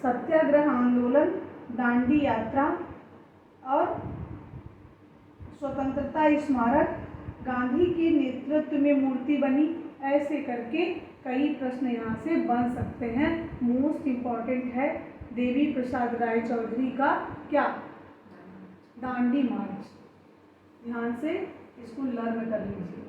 सत्याग्रह आंदोलन, दांडी यात्रा और स्वतंत्रता स्मारक, गांधी के नेतृत्व में मूर्ति बनी। ऐसे करके कई प्रश्न यहाँ से बन सकते हैं। मोस्ट इम्पॉर्टेंट है देवी प्रसाद राय चौधरी का क्या, दांडी मार्च। ध्यान से इसको लर्न कर लीजिए।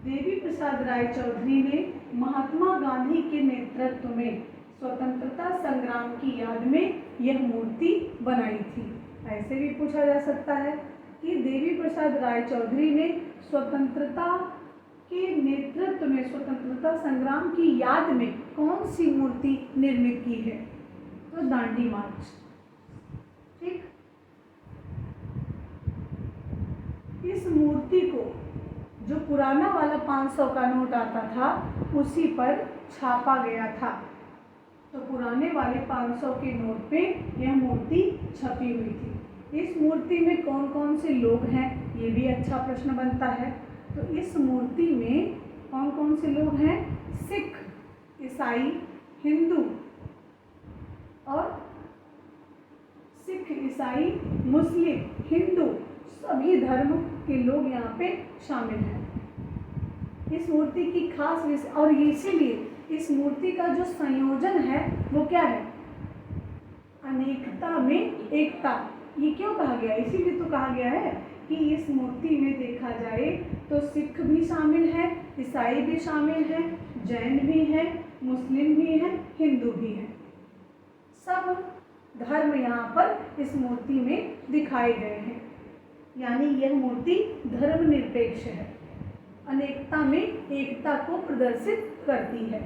देवी प्रसाद राय चौधरी ने महात्मा गांधी के नेतृत्व में स्वतंत्रता संग्राम की याद में यह मूर्ति बनाई थी। ऐसे भी पूछा जा सकता है कि देवी प्रसाद राय चौधरी ने स्वतंत्रता के नेतृत्व में स्वतंत्रता संग्राम की याद में कौन सी मूर्ति निर्मित की है, तो दांडी मार्च। ठीक, इस मूर्ति को जो पुराना वाला 500 का नोट आता था उसी पर छापा गया था। तो पुराने वाले 500 के नोट पे यह मूर्ति छपी हुई थी। इस मूर्ति में कौन कौन से लोग हैं, ये भी अच्छा प्रश्न बनता है। तो इस मूर्ति में कौन कौन से लोग हैं, सिख, ईसाई, हिंदू और सिख, ईसाई, मुस्लिम, हिंदू सभी धर्म के लोग यहाँ पे शामिल हैं। इस मूर्ति की खास विशेषता, और इसीलिए इस मूर्ति का जो संयोजन है वो क्या है, अनेकता में एकता। ये क्यों कहा गया, इसीलिए तो कहा गया है कि इस मूर्ति में देखा जाए तो सिख भी शामिल है, ईसाई भी शामिल है, जैन भी है, मुस्लिम भी है, हिंदू भी है। सब धर्म यहाँ पर इस मूर्ति में दिखाए गए हैं। यानी यह मूर्ति धर्मनिरपेक्ष है, अनेकता में एकता को प्रदर्शित करती है।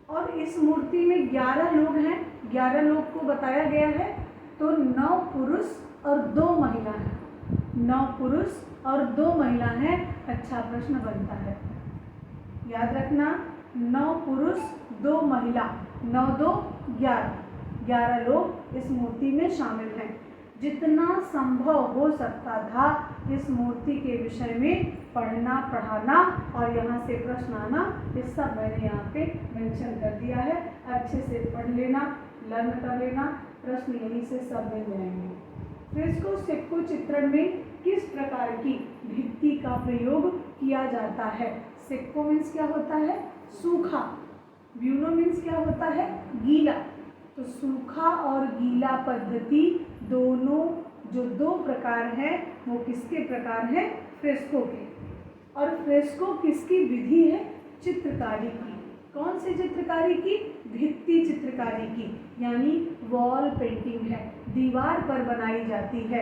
और इस मूर्ति में 11 लोग हैं। 11 लोग को बताया गया है। तो 9 पुरुष और 2 महिला हैं। 9 पुरुष और 2 महिला हैं। अच्छा प्रश्न बनता है, याद रखना, 9 पुरुष 2 महिला, 9 2 11, 11 लोग इस मूर्ति में शामिल हैं। जितना संभव हो सकता था इस मूर्ति के विषय में पढ़ना, पढ़ाना और यहाँ से प्रश्न आना, ये सब मैंने यहाँ पे मेंशन कर दिया है। अच्छे से पढ़ लेना, लर्न कर लेना, प्रश्न यहीं से सब मिल जाएंगे। फ्रेस्को सिक्को चित्रण में किस प्रकार की भित्ति का प्रयोग किया जाता है? सिक्को मीन्स क्या होता है, सूखा, ब्यूनो मीन्स क्या होता है, गीला। तो सूखा और गीला पद्धति दोनों जो 2 प्रकार हैं वो किसके प्रकार हैं, फ्रेस्को के। और फ्रेस्को किसकी विधि है, चित्रकारी की। कौन सी चित्रकारी की, भित्ति चित्रकारी की, यानी वॉल पेंटिंग है, दीवार पर बनाई जाती है।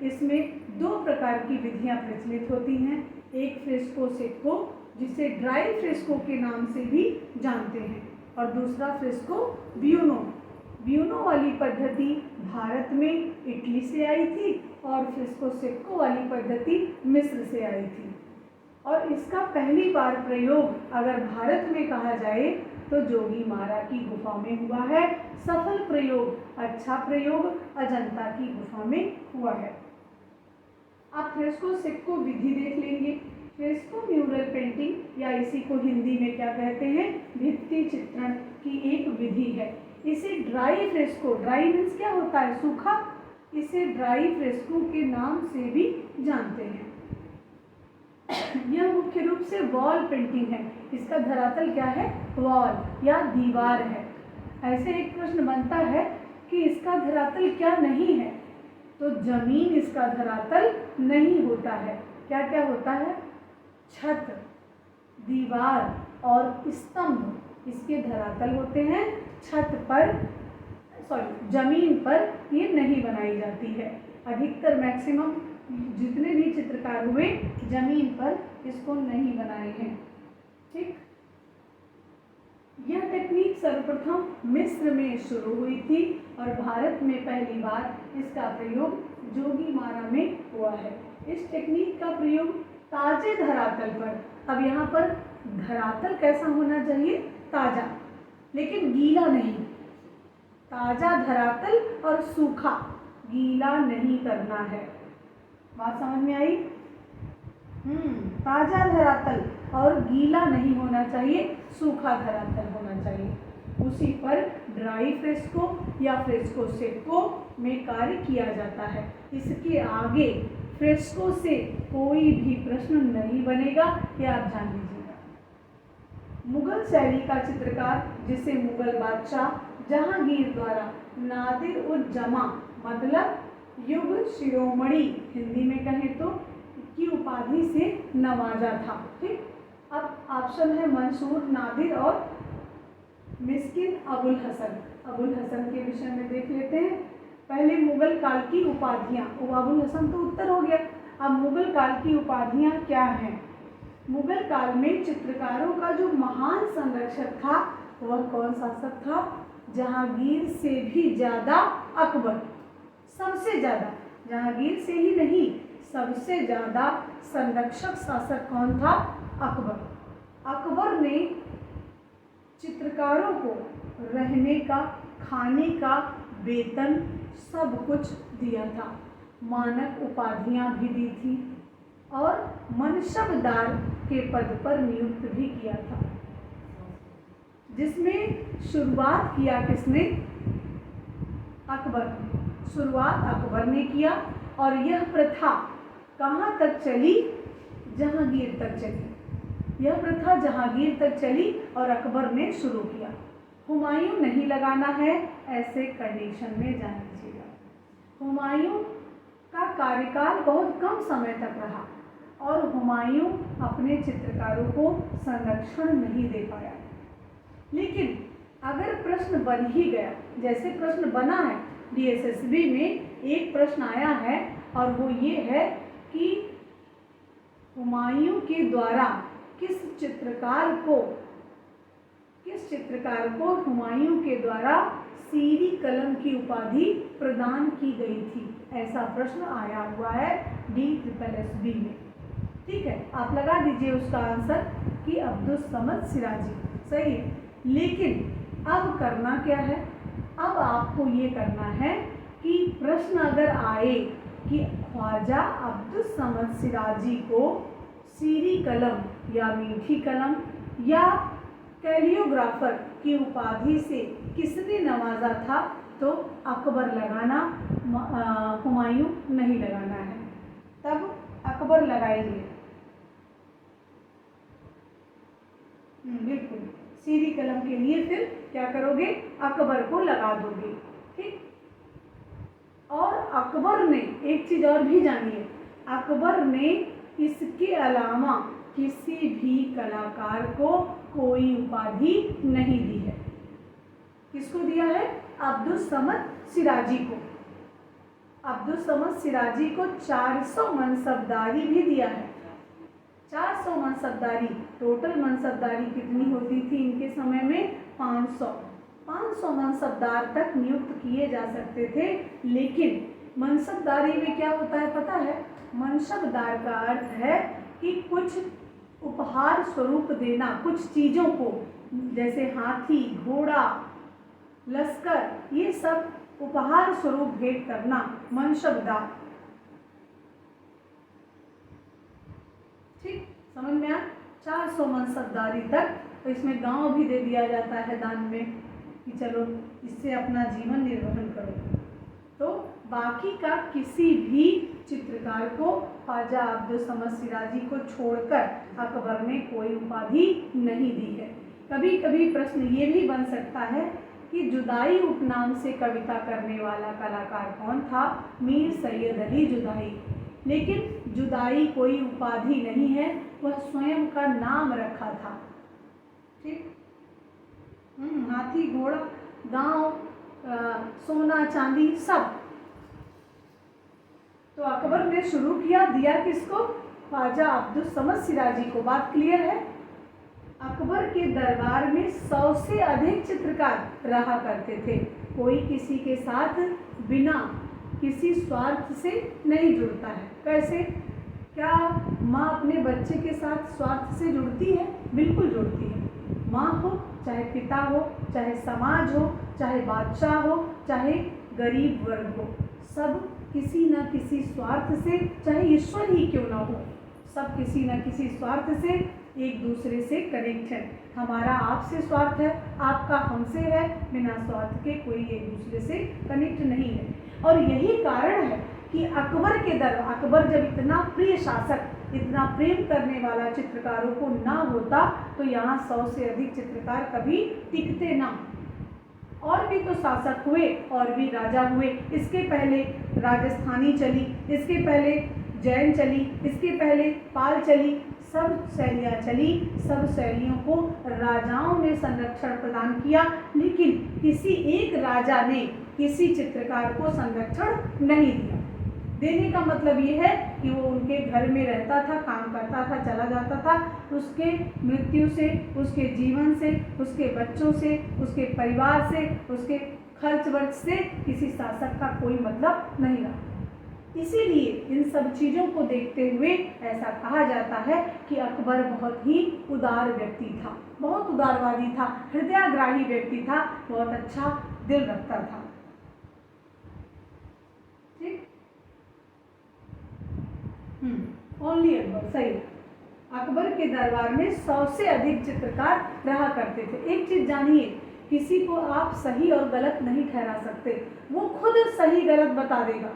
इसमें 2 प्रकार की विधियां प्रचलित होती हैं। एक फ्रेस्को सिक्को जिसे ड्राई फ्रेस्को के नाम से भी जानते हैं, और दूसरा फ्रेस्को ब्यूनो। ब्यूनो वाली पद्धति भारत में इटली से आई थी और फ्रेस्को सिक्को वाली पद्धति मिस्र से आई थी। और इसका पहली बार प्रयोग अगर भारत में कहा जाए तो जोगीमारा की गुफा में हुआ है। सफल प्रयोग, अच्छा प्रयोग अजंता की गुफा में हुआ है। आप फ्रेस्को सिक्को विधि देख लेंगे। फ्रेस्को म्यूरल पेंटिंग या इसी को हिंदी में क्या कहते हैं, भित्ति चित्रण की एक विधि है। इसे ड्राई फ्रेस्को, ड्राई मीन्स क्या होता है, सूखा, इसे ड्राई फ्रेस्को के नाम से भी जानते हैं। यह मुख्य रूप से वॉल पेंटिंग है। इसका धरातल क्या है, वॉल या दीवार है। ऐसे एक प्रश्न बनता है कि इसका धरातल क्या नहीं है, तो जमीन इसका धरातल नहीं होता है। क्या क्या होता है, छत, दीवार और स्तंभ इसके धरातल होते हैं। छत पर, जमीन पर ये नहीं बनाई जाती है। अधिकतर मैक्सिमम जितने भी चित्रकार हुए जमीन पर इसको नहीं बनाए हैं। ठीक, यह टेक्निक सर्वप्रथम मिस्र में शुरू हुई थी और भारत में पहली बार इसका प्रयोग जोगीमारा में हुआ है। इस टेक्निक का प्रयोग ताजे धरातल पर, अब यहाँ पर धरातल कैसा होना चाहिए, ताजा, लेकिन गीला नहीं। ताजा धरातल और सूखा, गीला नहीं करना है। बात समझ में आई? ताज़ा धरातल और गीला नहीं होना चाहिए, सूखा धरातल होना चाहिए। उसी पर ड्राई फ्रेस्को या फ्रेस्को सेको में कार्य किया जाता है। इसके आगे फ्रेस्को से कोई भी प्रश्न नहीं बनेगा, यह आप जान लीजिएगा। मुगल शैली का चित्रकार, जिसे मुगल बादशाह जहांगीर द्वारा नादिर उज जमा मतलब युग शिरोमणि हिंदी में कहें तो की उपाधि से नवाजा था। ठीक, अब ऑप्शन है मंसूर, नादिर और मिस्किन अबुल हसन। अबुल हसन के विषय में देख लेते हैं। पहले मुगल काल की उपाधियाँ, अबुल हसन तो उत्तर हो गया। अब मुगल काल की उपाधियाँ क्या हैं? मुगल काल में चित्रकारों का जो महान संरक्षक था वह कौन शासक था? जहांगीर से भी ज़्यादा अकबर। सबसे ज़्यादा, जहांगीर से ही नहीं, सबसे ज़्यादा संरक्षक शासक कौन था? अकबर। अकबर ने चित्रकारों को रहने का, खाने का, वेतन सब कुछ दिया था, मानक उपाधियाँ भी दी थी और मनसबदार के पद पर नियुक्त भी किया था। जिसमें शुरुआत किया किसने? अकबर ने। शुरुआत अकबर ने किया और यह प्रथा कहाँ तक चली? जहांगीर तक चली। यह प्रथा जहांगीर तक चली और अकबर ने शुरू किया। हुमायूं नहीं लगाना है, ऐसे कंडीशन में जान लीजिएगा। हुमायूं का कार्यकाल बहुत कम समय तक रहा और हुमायूं अपने चित्रकारों को संरक्षण नहीं दे पाया। लेकिन अगर प्रश्न बन ही गया, जैसे प्रश्न बना है DSSB में, एक प्रश्न आया है और वो ये है कि हुमायूं के द्वारा किस चित्रकार को हुमायूं के द्वारा सीरी कलम की उपाधि प्रदान की गई थी? ऐसा प्रश्न आया हुआ है DSSB में। ठीक है, आप लगा दीजिए उसका आंसर कि अब्दुल समद सिराजी। सही है। लेकिन अब करना क्या है? अब आपको ये करना है कि प्रश्न अगर आए कि ख्वाजा अब्दुल समद सिराजी को सीरी कलम या मीठी कलम या कैलियोग्राफर की उपाधि से किसने नवाजा था, तो अकबर लगाना, हुमायूं नहीं लगाना है। तब अकबर लगाएंगे। बिल्कुल, सीरी कलम के लिए फिर क्या करोगे? अकबर को लगा दोगे। ठीक। और अकबर ने एक चीज और भी जानिए, अकबर ने इसके अलावा किसी भी कलाकार को कोई उपाधि नहीं दी है। किसको दिया है? अब्दुल समद सिराजी को। अब्दुल समद सिराजी को 400 मनसबदारी भी दिया है। 400 मनसबदारी। टोटल मनसबदारी कितनी होती थी इनके समय में? 500 मनसबदार तक नियुक्त किए जा सकते थे। लेकिन मनसबदारी में क्या होता है पता है? मनसबदार का अर्थ है कि कुछ उपहार स्वरूप देना, कुछ चीज़ों को, जैसे हाथी, घोड़ा, लश्कर, ये सब उपहार स्वरूप भेंट करना मनसबदार। ठीक, समझ में आया? 400 मनसबदारी तक। तो इसमें गांव भी दे दिया जाता है दान में कि चलो इससे अपना जीवन निर्वहन करो। तो बाकी का किसी भी चित्रकार को ख्वाजा अब्दुल समद सिराजी को छोड़कर अकबर ने कोई उपाधि नहीं दी है। कभी कभी प्रश्न ये भी बन सकता है कि जुदाई उपनाम से कविता करने वाला कलाकार कौन था? मीर सैयद अली जुदाई। लेकिन जुदाई कोई उपाधि नहीं है, वह स्वयं का नाम रखा था। ठीक। हाथी, घोड़ा, गांव, सोना चांदी सब। तो अकबर ने शुरू किया, दिया किसको? ख्वाजा अब्दुल समद सिराजी को। बात क्लियर है? अकबर के दरबार में 100 से अधिक चित्रकार रहा करते थे। कोई किसी के साथ बिना किसी स्वार्थ से नहीं जुड़ता है। कैसे? क्या माँ अपने बच्चे के साथ स्वार्थ से जुड़ती है? बिल्कुल जुड़ती है। माँ हो, चाहे पिता हो, चाहे समाज हो, चाहे बादशाह हो, चाहे गरीब वर्ग हो, सब किसी न किसी स्वार्थ से, चाहे ईश्वर ही क्यों ना हो, सब किसी न किसी स्वार्थ से एक दूसरे से कनेक्ट है। हमारा आपसे स्वार्थ है, आपका हमसे है, बिना स्वार्थ के कोई एक दूसरे से कनेक्ट नहीं है। और यही कारण है कि अकबर जब इतना प्रिय शासक, इतना प्रेम करने वाला चित्रकारों को ना होता तो यहाँ 100 से अधिक चित्रकार कभी टिकते ना। और भी तो शासक हुए और भी राजा हुए। इसके पहले राजस्थानी चली, इसके पहले जैन चली, इसके पहले पाल चली, सब शैलियाँ चली। सब शैलियों को राजाओं ने संरक्षण प्रदान किया, लेकिन किसी एक राजा ने किसी चित्रकार को संरक्षण नहीं दिया। देने का मतलब ये है कि वो उनके घर में रहता था, काम करता था, चला जाता था। उसके मृत्यु से, उसके जीवन से, उसके बच्चों से, उसके परिवार से, उसके खर्च वर्च से किसी शासक का कोई मतलब नहीं रहा। इसीलिए इन सब चीज़ों को देखते हुए ऐसा कहा जाता है कि अकबर बहुत ही उदार व्यक्ति था, बहुत उदारवादी था, हृदयाग्राही व्यक्ति था, बहुत अच्छा दिल रखता था। ठीक, ओनली अकबर, सही। अकबर के दरबार में 100 से अधिक चित्रकार रहा करते थे। एक चीज जानिए, किसी को आप सही और गलत नहीं ठहरा सकते, वो खुद सही गलत बता देगा,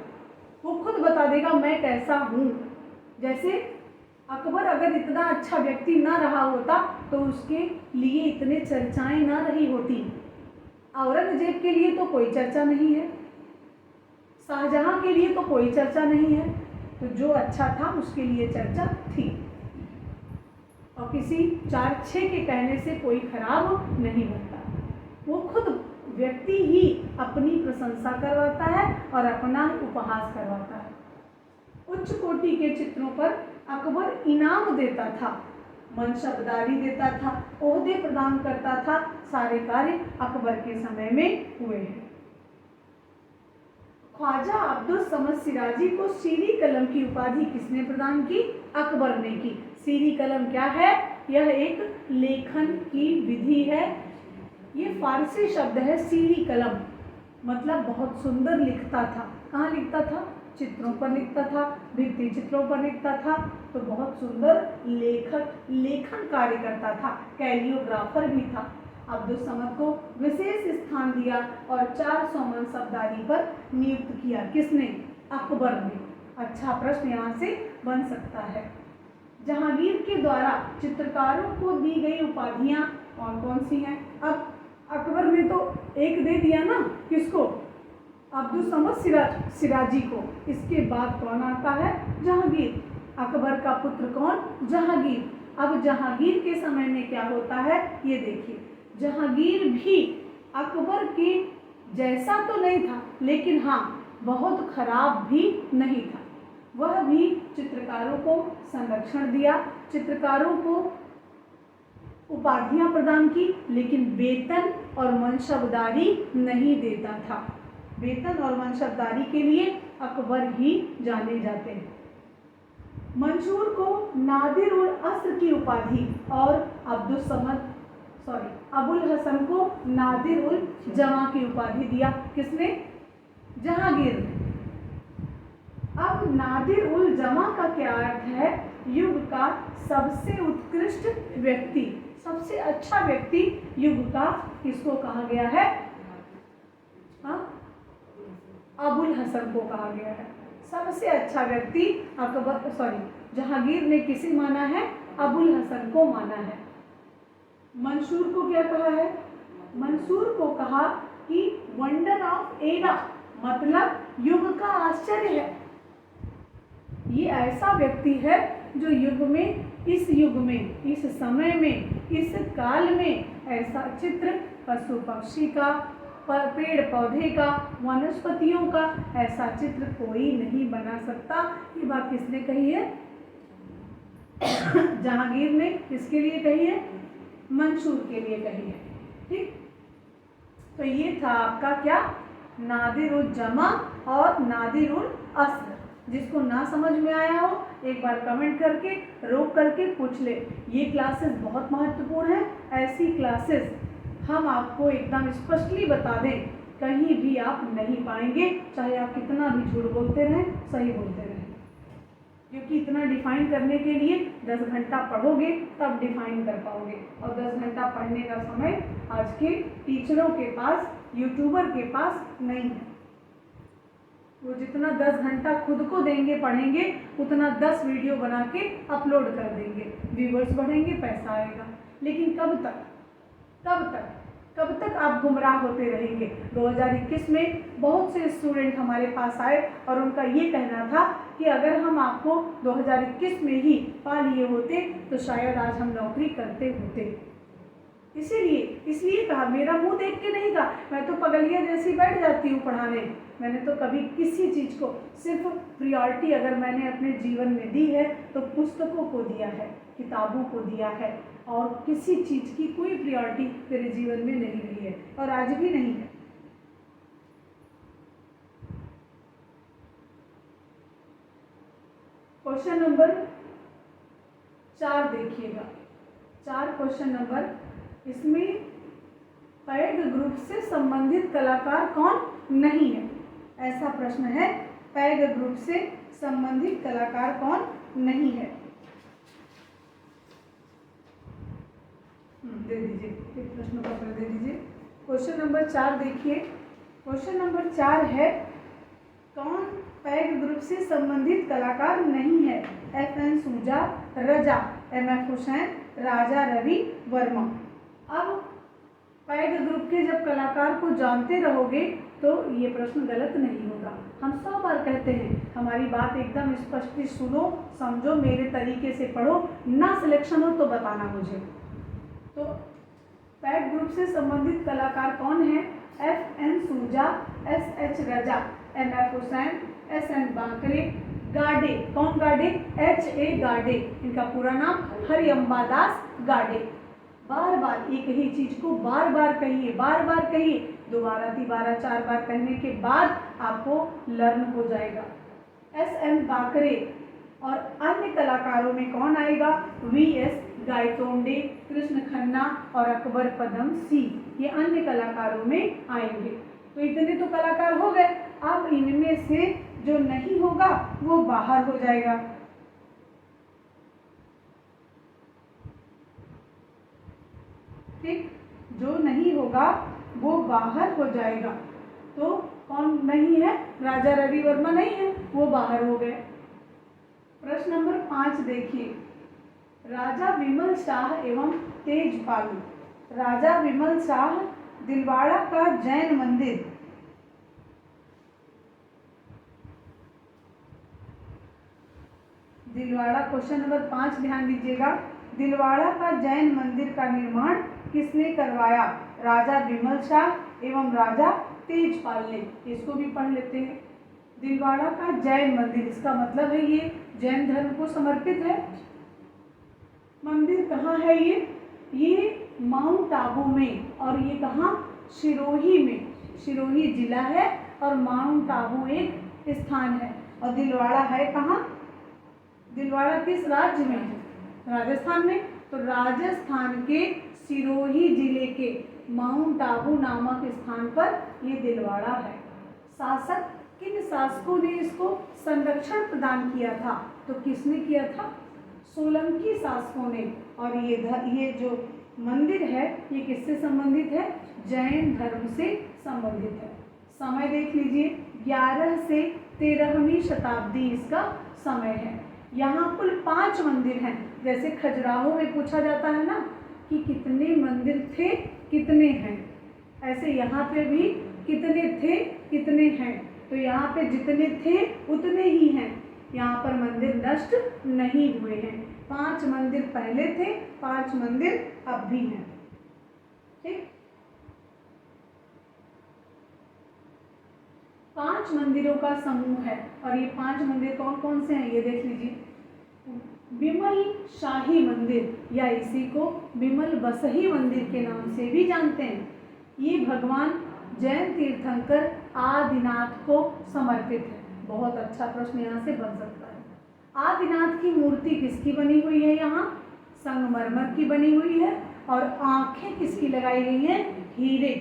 वो खुद बता देगा मैं कैसा हूँ। जैसे अकबर अगर इतना अच्छा व्यक्ति ना रहा होता तो उसके लिए इतने चर्चाएं ना रही होती। औरंगजेब के लिए तो कोई चर्चा नहीं है, शाहजहां के लिए तो कोई चर्चा नहीं है, तो जो अच्छा था उसके लिए चर्चा थी। और किसी 4-6 के कहने से कोई खराब नहीं बनता, वो खुद व्यक्ति ही अपनी प्रशंसा करवाता है और अपना उपहास करवाता है। उच्च कोटि के चित्रों पर अकबर इनाम देता था, मनसबदारी देता था, ओहदे प्रदान करता था। सारे कार्य अकबर के समय में हुए हैं। ख्वाजा अब्दुल समद सिराजी को सीरी कलम की उपाधि किसने प्रदान की? अकबर ने की। सीरी कलम क्या है? यह एक लेखन की विधि है। ये फारसी शब्द है सीरी कलम, मतलब बहुत सुंदर लिखता था। कहाँ लिखता था? चित्रों पर लिखता था, भित्ति चित्रों पर लिखता था, तो बहुत सुंदर लेखन कार्य करता था, कैलियोग्राफर भी था। अब्दुल समद को विशेष स्थान दिया और 400 मनसबदारी पर नियुक्त किया। किसने? अकबर ने। अच्छा प्रश्न यहाँ से बन सकता है। जहांगीर के द्वारा चित्रकारों को दी गई उपाधियां कौन कौन सी हैं? अब अकबर ने तो एक दे दिया ना, किसको? अब्दुल समद सिराजी को। इसके बाद कौन आता है? जहांगीर। अकबर का पुत्र कौन? जहांगीर। अब जहांगीर के समय में क्या होता है ये देखिए। जहांगीर भी अकबर के जैसा तो नहीं था, लेकिन हाँ बहुत खराब भी नहीं था। वह भी चित्रकारों को संरक्षण दिया, चित्रकारों को उपाधियां प्रदान की, लेकिन वेतन और मनसबदारी नहीं देता था। वेतन और मनसबदारी के लिए अकबर ही जाने जाते हैं। मंसूर को नादिर उल अस्र की उपाधि और अबुल हसन को नादिर उल जमा की उपाधि दिया। किसने? जहांगीर ने। अब नादिर उल जमा का क्या अर्थ है? युग का सबसे उत्कृष्ट व्यक्ति, सबसे अच्छा व्यक्ति युग का किसको कहा गया है? अबुल हसन को कहा गया है। सबसे अच्छा व्यक्ति जहांगीर ने किसे माना है? अबुल हसन को माना है। मंसूर को क्या कहा है? मंसूर को कहा कि वंडर ऑफ एरा, मतलब युग का आश्चर्य है। ये ऐसा व्यक्ति है जो युग में, इस युग में, इस समय में, इस काल में ऐसा चित्र पशु पक्षी का, पेड़ पौधे का, वनस्पतियों का ऐसा चित्र कोई नहीं बना सकता। ये बात किसने कही है? जहांगीर ने। किसके लिए कही है? मंसूर के लिए कही है। ठीक, तो ये था आपका क्या? नादिर उल जमा और नादिर उल अस्र। जिसको ना समझ में आया हो एक बार कमेंट करके, रोक करके पूछ ले। ये क्लासेस बहुत महत्वपूर्ण है। ऐसी क्लासेस हम आपको एकदम स्पष्टली बता दें, कहीं भी आप नहीं पाएंगे, चाहे आप कितना भी झूठ बोलते रहें, सही बोलते रहें। क्योंकि इतना डिफाइन करने के लिए 10 घंटा पढ़ोगे तब डिफाइन कर पाओगे, और 10 घंटा पढ़ने का समय आज के टीचरों के पास, यूट्यूबर के पास नहीं है। वो जितना 10 घंटा खुद को देंगे पढ़ेंगे, उतना 10 वीडियो बना के अपलोड कर देंगे, व्यूवर्स बढ़ेंगे, पैसा आएगा। लेकिन कब तक, कब तक, कब तक आप गुमराह होते रहेंगे। 2021 में बहुत से स्टूडेंट हमारे पास आए और उनका ये कहना था कि अगर हम आपको 2021 में ही पा लिए होते तो शायद आज हम नौकरी करते होते। इसलिए कहा, मेरा मुंह देख के नहीं कहा, मैं तो पगलिया जैसी बैठ जाती हूँ पढ़ाने। मैंने तो कभी किसी चीज़ को सिर्फ प्रियॉरिटी अगर मैंने अपने जीवन में दी है तो पुस्तकों को दिया है, किताबों को दिया है, और किसी चीज़ की कोई प्रियॉरिटी मेरे जीवन में नहीं रही है और आज भी नहीं है। क्वेश्चन नंबर 4 देखिएगा। 4 क्वेश्चन नंबर, इसमें पैड ग्रुप से संबंधित कलाकार कौन नहीं है, ऐसा प्रश्न है। पैड ग्रुप से संबंधित कलाकार कौन नहीं है, दे दीजिए, एक प्रश्न का उत्तर दे दीजिए। क्वेश्चन नंबर 4 देखिए। क्वेश्चन नंबर 4 है, कौन पैड ग्रुप से संबंधित कलाकार नहीं है। FN सूजा, रजा, MF हुसैन, राजा रवि वर्मा। अब पैड ग्रुप के जब कलाकार को जानते रहोगे तो ये प्रश्न गलत नहीं होगा। हम 100 बार कहते हैं, हमारी बात एकदम स्पष्ट सुनो, समझो, मेरे तरीके से पढ़ो, ना सिलेक्शन हो तो बताना मुझे। तो पैड ग्रुप से संबंधित कलाकार कौन है। FN सूजा, SH रजा, MF हुसैन, SN बांकरे, गाडे। कौन गाडे, HA गाडे, इनका पूरा नाम हरिअम्बा दास गाडे। बार बार एक ही चीज को बार बार कहिए, बार बार कहिए, दोबारा तिबारा 4 बार कहने के बाद आपको लर्न हो जाएगा। SN बाकरे। और अन्य कलाकारों में कौन आएगा, VS गायतोंडे, कृष्ण खन्ना और अकबर पदम सी, ये अन्य कलाकारों में आएंगे। तो इतने तो कलाकार हो गए। अब इनमें से जो नहीं होगा वो बाहर हो जाएगा। ठीक, जो नहीं होगा वो बाहर हो जाएगा। तो कौन नहीं है, राजा रवि वर्मा नहीं है, वो बाहर हो गए। प्रश्न नंबर 5 देखिए। राजा विमल शाह एवं तेजपाली। राजा विमल शाह, दिलवाड़ा का जैन मंदिर। दिलवाड़ा, क्वेश्चन नंबर 5 ध्यान दीजिएगा। दिलवाड़ा का जैन मंदिर का निर्माण किसने करवाया, राजा विमल शाह एवं राजा तेजपाल ने। इसको भी पढ़ लेते हैं। दिलवाड़ा का जैन मंदिर, इसका मतलब है ये जैन धर्म को समर्पित है। मंदिर कहाँ है ये माउंट आबू में, और ये कहाँ, सिरोही में। सिरोही जिला है और माउंट आबू एक स्थान है। और दिलवाड़ा है कहाँ, दिलवाड़ा किस राज्य में है, राजस्थान में। तो राजस्थान के सिरोही जिले के माउंट आबू नामक स्थान पर ये दिलवाड़ा है। शासक, किन शासकों ने इसको संरक्षण प्रदान किया था, तो किसने किया था, सोलंकी शासकों ने। और ये जो मंदिर है ये किससे संबंधित है, जैन धर्म से संबंधित है। समय देख लीजिए, 11 से 13वीं शताब्दी इसका समय है। यहाँ कुल 5 मंदिर हैं। जैसे खजुराहो में पूछा जाता है ना कि कितने मंदिर थे कितने हैं, ऐसे यहाँ पे भी कितने थे कितने हैं। तो यहाँ पे जितने थे उतने ही हैं, यहाँ पर मंदिर नष्ट नहीं हुए हैं। 5 मंदिर पहले थे, 5 मंदिर अब भी हैं। ठीक, 5 मंदिरों का समूह है। और ये 5 मंदिर कौन कौन से हैं ये देख लीजिए। विमल शाही मंदिर, या इसी को विमल बसही मंदिर के नाम से भी जानते हैं। ये भगवान जैन तीर्थंकर आदिनाथ को समर्पित है। बहुत अच्छा प्रश्न यहाँ से बन सकता है। आदिनाथ की मूर्ति किसकी बनी हुई है, यहाँ संगमरमर की बनी हुई है। और आंखें किसकी लगाई गई हैं, हीरे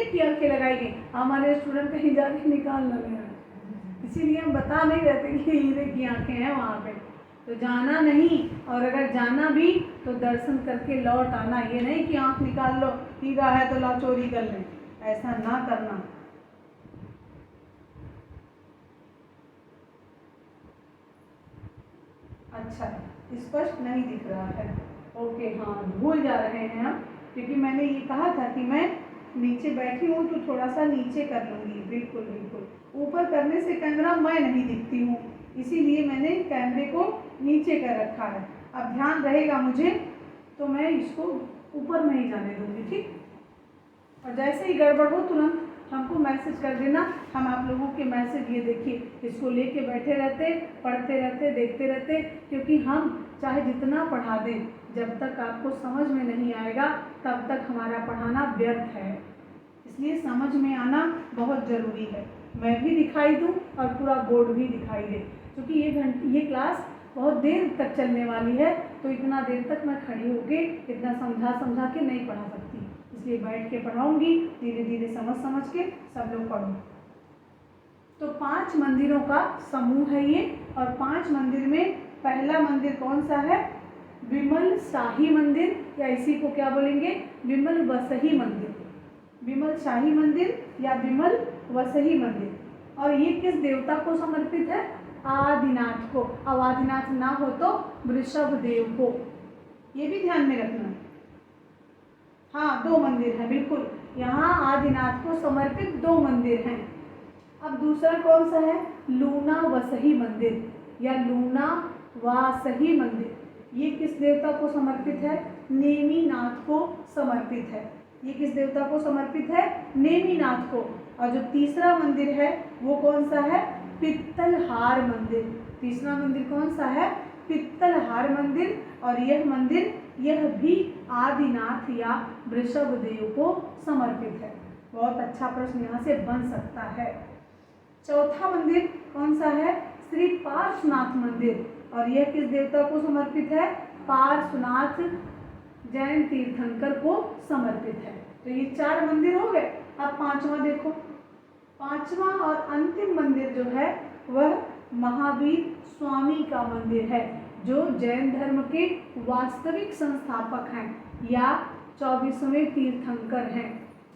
की आंखें लगाई गई। हमारे स्टूडेंट कहीं जाके निकाल लगे हैं, इसीलिए हम बता नहीं रहते कि हीरे की आंखें हैं वहाँ पे। तो जाना नहीं, और अगर जाना भी तो दर्शन करके लौट आना। ये नहीं कि आंख निकाल लो, हीरा है तो ला चोरी कर लें, ऐसा ना करना। अच्छा, स्पष्ट नहीं दिख रहा है। ओके, हाँ, भूल जा रहे हैं हम, क्योंकि मैंने ये कहा था कि मैं नीचे बैठी हूँ तो थोड़ा सा नीचे कर लूँगी। बिल्कुल बिल्कुल, ऊपर करने से कैमरा मैं नहीं दिखती हूँ, इसीलिए मैंने कैमरे को नीचे कर रखा है। अब ध्यान रहेगा मुझे, तो मैं इसको ऊपर नहीं जाने दूँगी, ठीक। और जैसे ही गड़बड़ हो तुरंत हमको मैसेज कर देना। हम आप लोगों के मैसेज, ये देखिए, इसको लेके बैठे रहते, पढ़ते रहते, देखते रहते, क्योंकि हम चाहे जितना पढ़ा दें, जब तक आपको समझ में नहीं आएगा तब तक हमारा पढ़ाना व्यर्थ है। इसलिए समझ में आना बहुत ज़रूरी है। मैं भी दिखाई दूँ और पूरा बोर्ड भी दिखाई दे, क्योंकि ये क्लास बहुत देर तक चलने वाली है, तो इतना देर तक मैं खड़ी होके इतना समझा के नहीं पढ़ा सकती, इसलिए बैठ के पढ़ाऊँगी। धीरे धीरे समझ के सब लोग पढ़ो। तो 5 मंदिरों का समूह है ये, और 5 मंदिर में पहला मंदिर कौन सा है? विमल शाही मंदिर, या इसी को क्या बोलेंगे? विमल वसही मंदिर। विमल शाही मंदिर या विमल वसही मंदिर। और ये किस देवता को समर्पित है? आदिनाथ को। अब आदिनाथ ना हो तो वृषभ देव को, ये भी ध्यान में रखना। हाँ, 2 मंदिर हैं, बिल्कुल, यहाँ आदिनाथ को समर्पित 2 मंदिर हैं। अब दूसरा कौन सा है? लूना वसही मंदिर या लूना वासही मंदिर। ये किस देवता को समर्पित है? नेमिनाथ को समर्पित है। ये किस देवता को समर्पित है? नेमिनाथ को। और जो तीसरा मंदिर है वो कौन सा है? पित्तलहार मंदिर। तीसरा मंदिर कौन सा है? पित्तलहार मंदिर। और यह भी आदिनाथ या वृषभ देव को समर्पित है। बहुत अच्छा प्रश्न यहाँ से बन सकता है। चौथा मंदिर कौन सा है? श्री पार्श्वनाथ मंदिर। और यह किस देवता को समर्पित है? पार्श्वनाथ जैन तीर्थंकर को समर्पित है। तो ये 4 मंदिर हो गए। अब 5वां देखो। 5वां और अंतिम मंदिर जो है वह महावीर स्वामी का मंदिर है, जो जैन धर्म के वास्तविक संस्थापक हैं या 24वें तीर्थंकर हैं,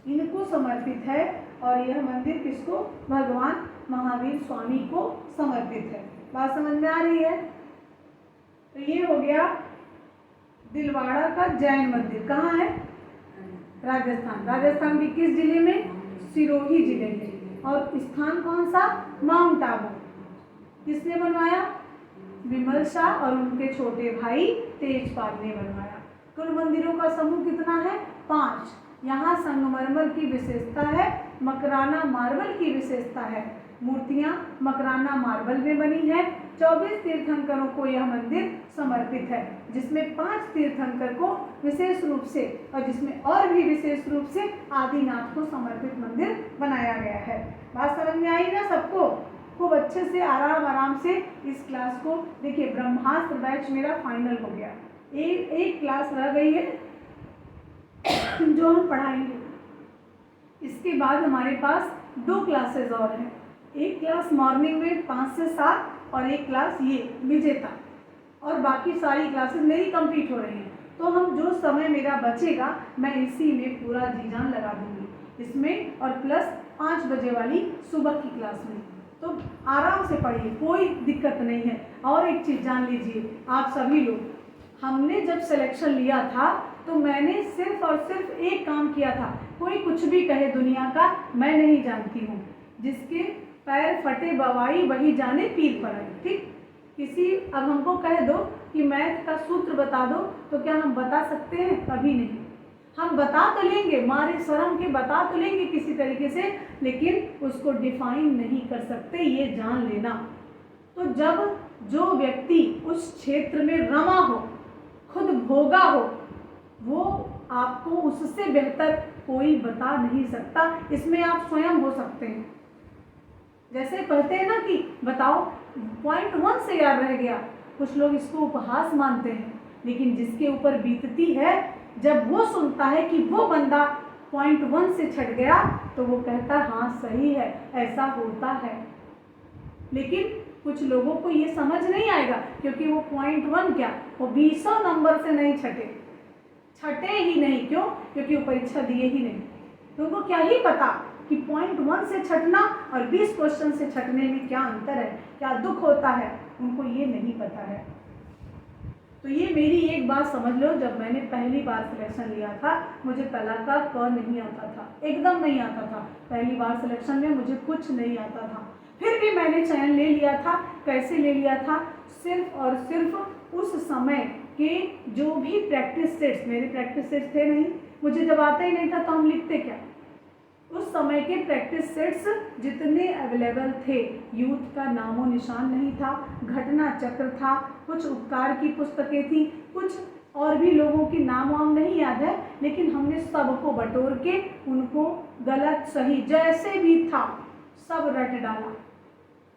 इनको समर्पित है। और यह मंदिर किसको? भगवान महावीर स्वामी को समर्पित है। बात समझ में आ रही है? तो ये हो गया दिलवाड़ा का जैन मंदिर। कहाँ है? राजस्थान। राजस्थान के किस जिले में? सिरोही जिले में। और स्थान कौन सा? माउंट आबू। किसने बनवाया? विमल शाह और उनके छोटे भाई तेजपाल ने बनवाया। कुल मंदिरों का समूह कितना है? 5। यहाँ संगमरमर की विशेषता है, मकराना मार्बल की विशेषता है। मूर्तियाँ मकराना मार्बल में बनी है। 24 तीर्थंकरों को यह मंदिर समर्पित है, जिसमें 5 तीर्थंकर को विशेष रूप से और जिसमें और भी विशेष रूप से आदिनाथ को समर्पित मंदिर बनाया गया है। बात समझ में आई ना सबको? खूब अच्छे से आराम से इस क्लास को देखिए। ब्रह्मास्त्र बैच मेरा फाइनल हो गया। एक क्लास रह गई है जो हम पढ़ाएंगे। इसके बाद हमारे पास 2 क्लासेस और हैं। एक क्लास मॉर्निंग में 5 से 7 और एक क्लास ये विजेता, और बाकी सारी क्लासेस मेरी कंप्लीट हो रही हैं। तो हम जो समय मेरा बचेगा मैं इसी में पूरा जी जान लगा दूंगी, इसमें और प्लस 5 बजे वाली सुबह की क्लास में। तो आराम से पढ़िए, कोई दिक्कत नहीं है। और एक चीज़ जान लीजिए आप सभी लोग, हमने जब सिलेक्शन लिया था तो मैंने सिर्फ और सिर्फ एक काम किया था। कोई कुछ भी कहे दुनिया का, मैं नहीं जानती हूँ। जिसके पैर फटे बवाई वही जाने पीर पराई, ठीक। किसी अब हमको कह दो कि मैथ का सूत्र बता दो, तो क्या हम बता सकते हैं? कभी नहीं। हम बता तो लेंगे, मारे शर्म के बता तो लेंगे किसी तरीके से, लेकिन उसको डिफाइन नहीं कर सकते, ये जान लेना। तो जब जो व्यक्ति उस क्षेत्र में रमा हो, खुद भोगा हो, वो आपको उससे बेहतर कोई बता नहीं सकता। इसमें आप स्वयं हो सकते हैं। जैसे कहते हैं ना कि बताओ पॉइंट 1 से याद रह गया, कुछ लोग इसको उपहास मानते हैं, लेकिन जिसके ऊपर बीतती है, जब वो सुनता है कि वो बंदा पॉइंट 1 से छट गया, तो वो कहता हाँ सही है, ऐसा होता है। लेकिन कुछ लोगों को ये समझ नहीं आएगा, क्योंकि वो पॉइंट 1 क्या, वो 20 नंबर से नहीं छटे ही नहीं। क्यों? क्योंकि वो परीक्षा दिए ही नहीं। तो उनको क्या ही पता कि पॉइंट 1 से छटना और 20 क्वेश्चन से छटने में क्या अंतर है, क्या दुख होता है, उनको ये नहीं पता है। तो ये मेरी एक बात समझ लो, जब मैंने पहली बार सिलेक्शन लिया था, मुझे कला का क नहीं आता था, एकदम नहीं आता था। पहली बार सिलेक्शन में मुझे कुछ नहीं आता था, फिर भी मैंने चयन ले लिया था। कैसे ले लिया था? सिर्फ और सिर्फ उस समय के जो भी प्रैक्टिस सेट्स, मेरे प्रैक्टिस सेट्स थे नहीं, मुझे जब आता ही नहीं था तो हम लिखते क्या। उस समय के प्रैक्टिस सेट्स जितने अवेलेबल थे, यूथ का नामो निशान नहीं था, घटना चक्र था, कुछ उपकार की पुस्तकें थी, कुछ और भी लोगों के नाम वाम नहीं याद है, लेकिन हमने सबको बटोर के उनको गलत सही जैसे भी था सब रट डाला।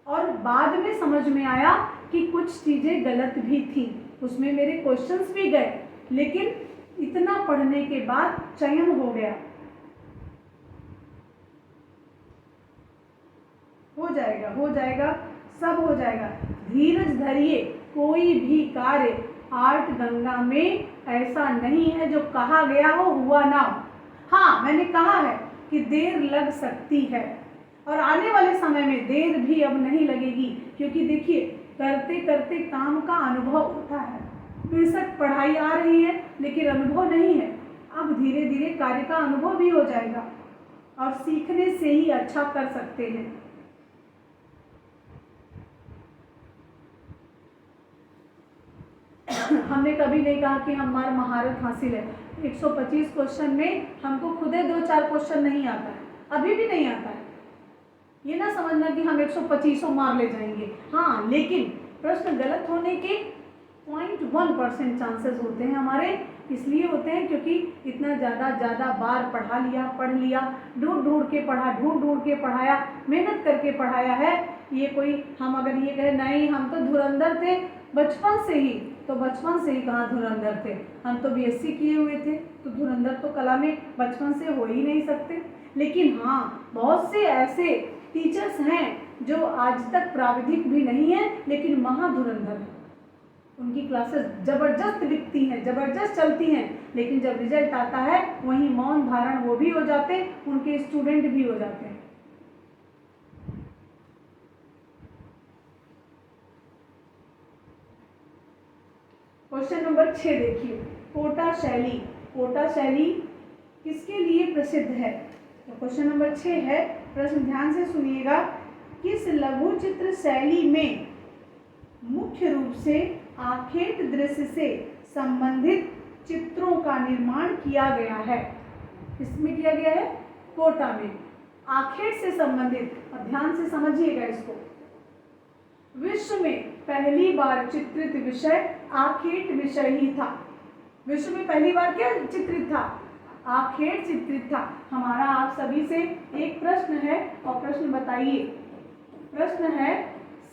और बाद में समझ में आया कि कुछ चीज़ें गलत भी थी, उसमें मेरे क्वेश्चंस भी गए, लेकिन इतना पढ़ने के बाद चयन हो गया। हो जाएगा, हो जाएगा, सब हो जाएगा। धीरज धरिए, कोई भी कार्य आर्ट गंगा में ऐसा नहीं है जो कहा गया हो हुआ ना हो। हाँ, मैंने कहा है कि देर लग सकती है, और आने वाले समय में देर भी अब नहीं लगेगी, क्योंकि देखिए करते करते काम का अनुभव होता है। बेशक पढ़ाई आ रही है लेकिन अनुभव नहीं है। अब धीरे धीरे कार्य का अनुभव भी हो जाएगा, और सीखने से ही अच्छा कर सकते हैं। हमने कभी नहीं कहा कि हमारा महारत हासिल है। 125 क्वेश्चन में हमको खुदे 2-4 क्वेश्चन नहीं आता है, अभी भी नहीं आता है। ये ना समझना कि हम 125 मार ले जाएंगे। हाँ, लेकिन प्रश्न गलत होने के 0.1% चांसेस होते हैं हमारे। इसलिए होते हैं क्योंकि इतना ज़्यादा बार पढ़ लिया, ढूंढ के पढ़ा, ढूंढ के पढ़ाया, मेहनत करके पढ़ाया है। ये कोई हम अगर ये कहें नहीं हम तो धुरंधर थे बचपन से ही, तो बचपन से ही कहाँ धुरंधर थे, हम तो बीएससी किए हुए थे, तो धुरंधर तो कला में बचपन से हो ही नहीं सकते। लेकिन हाँ, बहुत से ऐसे टीचर्स हैं जो आज तक प्राविधिक भी नहीं है लेकिन महाधुरंधर हैं। उनकी क्लासेस जबरदस्त लिखती हैं, जबरदस्त चलती हैं, लेकिन जब रिजल्ट आता है वहीं मौन धारण वो भी हो जाते, उनके स्टूडेंट भी हो जाते हैं। क्वेश्चन नंबर 6 देखिए, कोटा शैली। कोटा शैली किसके लिए प्रसिद्ध है? तो क्वेश्चन नंबर 6 है, प्रश्न ध्यान से सुनिएगा। किस लघु चित्र शैली में मुख्य रूप से आखेट दृश्य से संबंधित चित्रों का निर्माण किया गया है? किसमें किया गया है? कोटा में। आखेट से संबंधित, और ध्यान से समझिएगा इसको। विश्व में पहली बार चित्रित विषय आखेट विषय ही था। विश्व में पहली बार क्या चित्रित था? आखेट चित्रित था। हमारा आप सभी से एक प्रश्न है, और प्रश्न बताइए। प्रश्न है,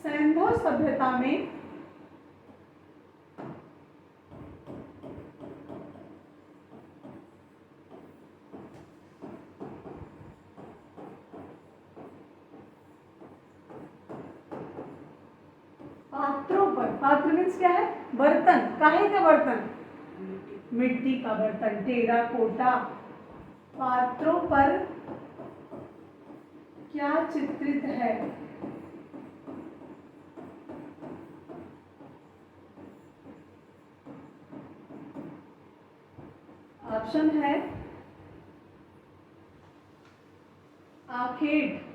सैंधव सभ्यता में पात्रों पर, पात्र मीन्स क्या है? बर्तन। काहे का बर्तन? मिट्टी का बर्तन, टेराकोटा। पात्रों पर क्या चित्रित है? ऑप्शन है आखेट,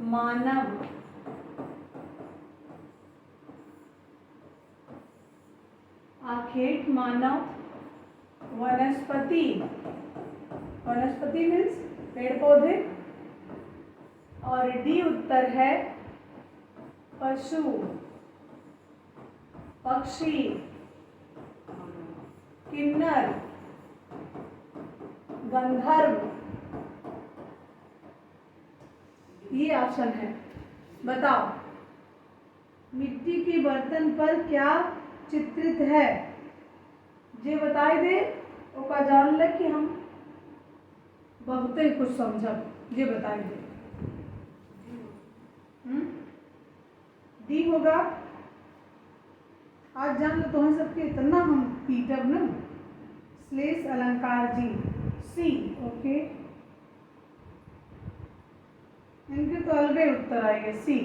मानव, आखेट मानव, वनस्पति, वनस्पति मीन्स पेड़ पौधे, और डी उत्तर है पशु, पक्षी, किन्नर, गंधर्व। ये ऑप्शन है। बताओ, मिट्टी के बर्तन पर क्या चित्रित है? जे बताए दे ओका जान लग कि हम बहुत ही कुछ समझब ये बताइए। डी होगा। आज जान लो तुम्हें सबके इतना हम पीटब न। श्लेष अलंकार जी। सी ओके, इनके तो अलगे उत्तर आएंगे। सी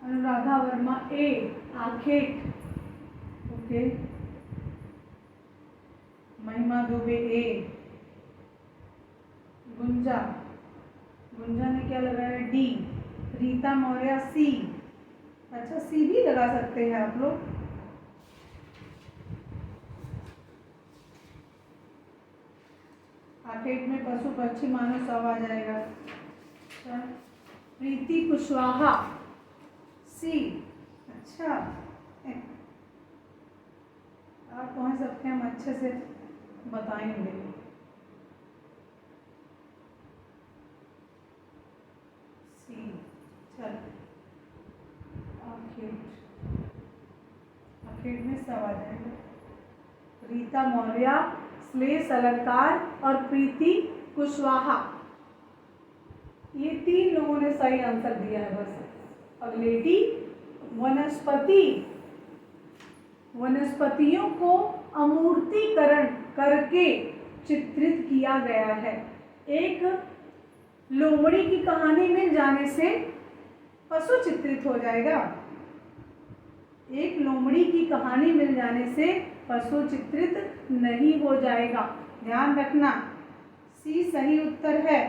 अनुराधा वर्मा ए आखेट ओके। महिमा दुबे ए। गुंजा, गुंजा ने क्या लगाया डी। रीता मौर्य सी। अच्छा सी भी लगा सकते हैं आप लोग। आखेट में पशु पक्षी मानव सब आ जाएगा। प्रीति कुशवाहा सी। अच्छा आप पहुंच सकते हैं, हम अच्छे से बताएंगे। सी चल आखेट में सब आ जाएगा। रीता मौर्य, श्लेष अलंकार और प्रीति कुशवाहा, ये 3 लोगों ने सही आंसर दिया है। बस अगलेटी वनस्पति, वनस्पतियों को अमूर्तीकरण करके चित्रित किया गया है। एक लोमड़ी की कहानी में जाने से पशु चित्रित हो जाएगा। एक लोमड़ी की कहानी मिल जाने से पशु चित्रित नहीं हो जाएगा, ध्यान रखना। सी सही उत्तर है।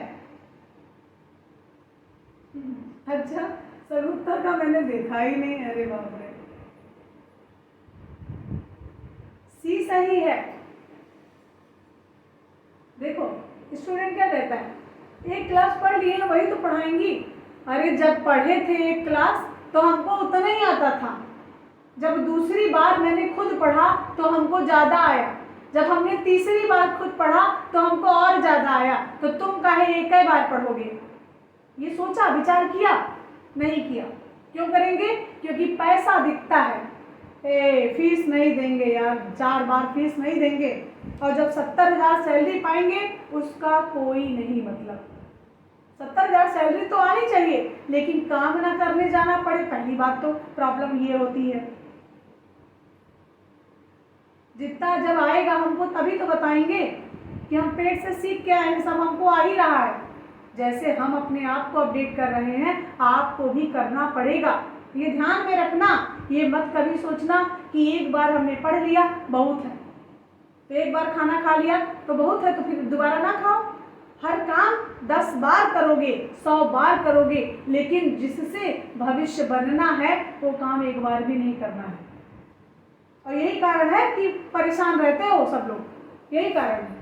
अच्छा सर उत्तर का मैंने देखा ही नहीं, अरे बाप रे। सी सही है। देखो स्टूडेंट क्या कहता है, एक क्लास पढ़ लिए वही तो पढ़ाएंगी। अरे जब पढ़े थे एक क्लास तो हमको उतना ही आता था, जब दूसरी बार मैंने खुद पढ़ा तो हमको ज़्यादा आया, जब हमने तीसरी बार खुद पढ़ा तो हमको और ज़्यादा आया। तो तुम काहे एक ही बार पढ़ोगे? ये सोचा, विचार किया? नहीं किया। क्यों करेंगे? क्योंकि पैसा दिखता है। फीस नहीं देंगे यार, 4 बार फीस नहीं देंगे, और जब 70,000 सैलरी पाएंगे उसका कोई नहीं मतलब। 70,000 सैलरी तो आनी चाहिए, लेकिन काम ना करने जाना पड़े, पहली बात तो प्रॉब्लम ये होती है। जितना जब आएगा हमको तभी तो बताएंगे कि हम पेट से सीख के आए हैं, सब हमको आ ही रहा है। जैसे हम अपने आप को अपडेट कर रहे हैं, आपको भी करना पड़ेगा। ये ध्यान में रखना, ये मत कभी सोचना कि एक बार हमने पढ़ लिया बहुत है, तो एक बार खाना खा लिया तो बहुत है, तो फिर दोबारा ना खाओ। हर काम 10 बार करोगे, 100 बार करोगे, लेकिन जिससे भविष्य बनना है वो काम एक बार भी नहीं करना है। और यही कारण है कि परेशान रहते हो सब लोग, यही कारण है।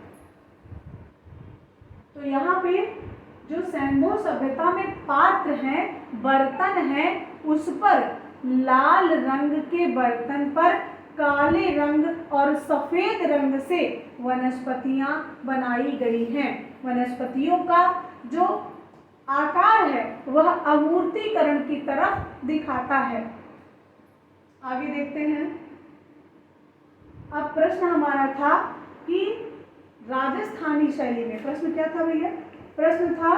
तो यहाँ पे जो सिंधु सभ्यता में पात्र हैं, बर्तन हैं, उस पर लाल रंग के बर्तन पर काले रंग और सफेद रंग से वनस्पतियां बनाई गई हैं। वनस्पतियों का जो आकार है वह अमूर्तीकरण की तरफ दिखाता है। आगे देखते हैं। अब प्रश्न हमारा था कि राजस्थानी शैली में, प्रश्न क्या था भैया? प्रश्न था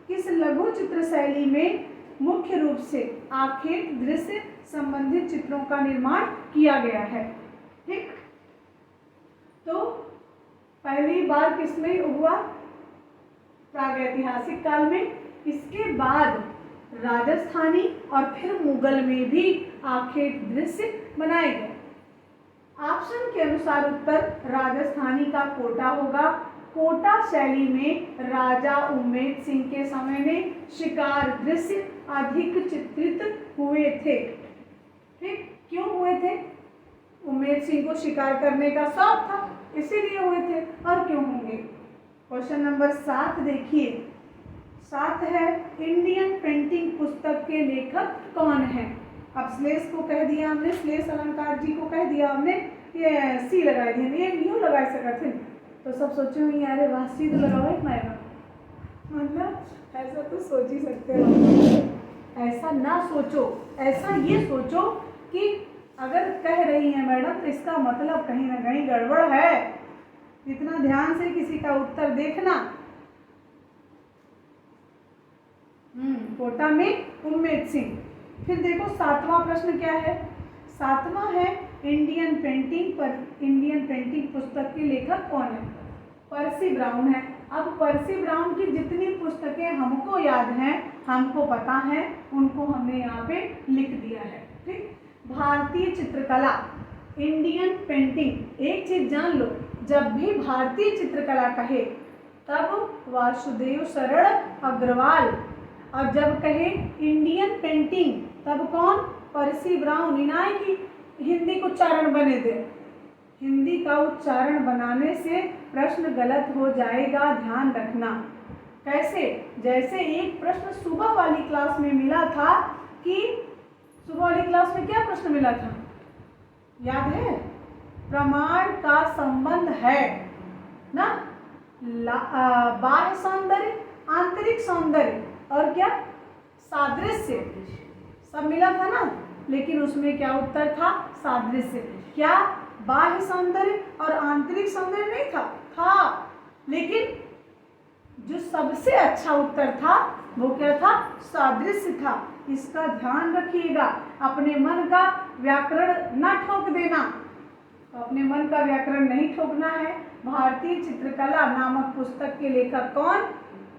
किस लघु चित्र शैली में मुख्य रूप से आखेट दृश्य संबंधित चित्रों का निर्माण किया गया है। ठीक, तो पहली बार किसमें हुआ? प्रागैतिहासिक काल में। इसके बाद राजस्थानी और फिर मुगल में भी आखेट दृश्य बनाए गए। ऑप्शन के अनुसार उत्तर राजस्थानी का कोटा होगा। कोटा शैली में राजा उम्मेद सिंह के समय में शिकार दृश्य अधिक चित्रित हुए थे। ठीक, क्यों हुए थे? उम्मेद सिंह को शिकार करने का शौक था, इसीलिए हुए थे, और क्यों होंगे। क्वेश्चन नंबर 7 देखिए, 7 है इंडियन पेंटिंग पुस्तक के लेखक कौन है। अब श्लेष को कह दिया हमने, श्लेष अलंकार जी को कह दिया हमने, ये सी लगा दिया, ये यूँ लगा सकते थे, तो सब सोचे होंगे अरे वाह सी तो लगाओ एक मायना, मतलब ऐसा तो सोच ही सकते हो। ऐसा ना सोचो, ऐसा ये सोचो कि अगर कह रही है मैडम तो इसका मतलब कहीं ना कहीं गड़बड़ है। इतना ध्यान से किसी का उत्तर देखना। कोटा में उम्मेद सिंह। फिर देखो 7वां प्रश्न क्या है। 7वां है इंडियन पेंटिंग पुस्तक के लेखक कौन है। पर्सी ब्राउन है। अब पर्सी ब्राउन की जितनी पुस्तकें हमको याद हैं, हमको पता है, उनको हमने यहाँ पे लिख दिया है। ठीक, भारतीय चित्रकला, इंडियन पेंटिंग। एक चीज जान लो, जब भी भारतीय चित्रकला कहे तब वासुदेव शरण अग्रवाल, और जब कहे इंडियन पेंटिंग तब कौन, पर्सी ब्राउन। इनाय की हिंदी को उच्चारण बने दे, हिंदी का उच्चारण बनाने से प्रश्न गलत हो जाएगा, ध्यान रखना। कैसे, जैसे एक प्रश्न सुबह वाली क्लास में मिला था कि सुबह वाली क्लास में क्या प्रश्न मिला था, याद है, प्रमाण का संबंध है ना, बाह्य सौंदर्य, आंतरिक सौंदर्य और क्या, सादृश्य, सब मिला था ना। लेकिन उसमें क्या उत्तर था, सादृश्य। क्या बाह्य सौंदर्य और आंतरिक सौंदर्य नहीं था, लेकिन जो सबसे अच्छा उत्तर था वो क्या था, सादृश्य था। इसका ध्यान रखिएगा, अपने मन का व्याकरण ना ठोक देना, अपने मन का व्याकरण नहीं ठोकना है। भारतीय चित्रकला नामक पुस्तक के लेखक कौन,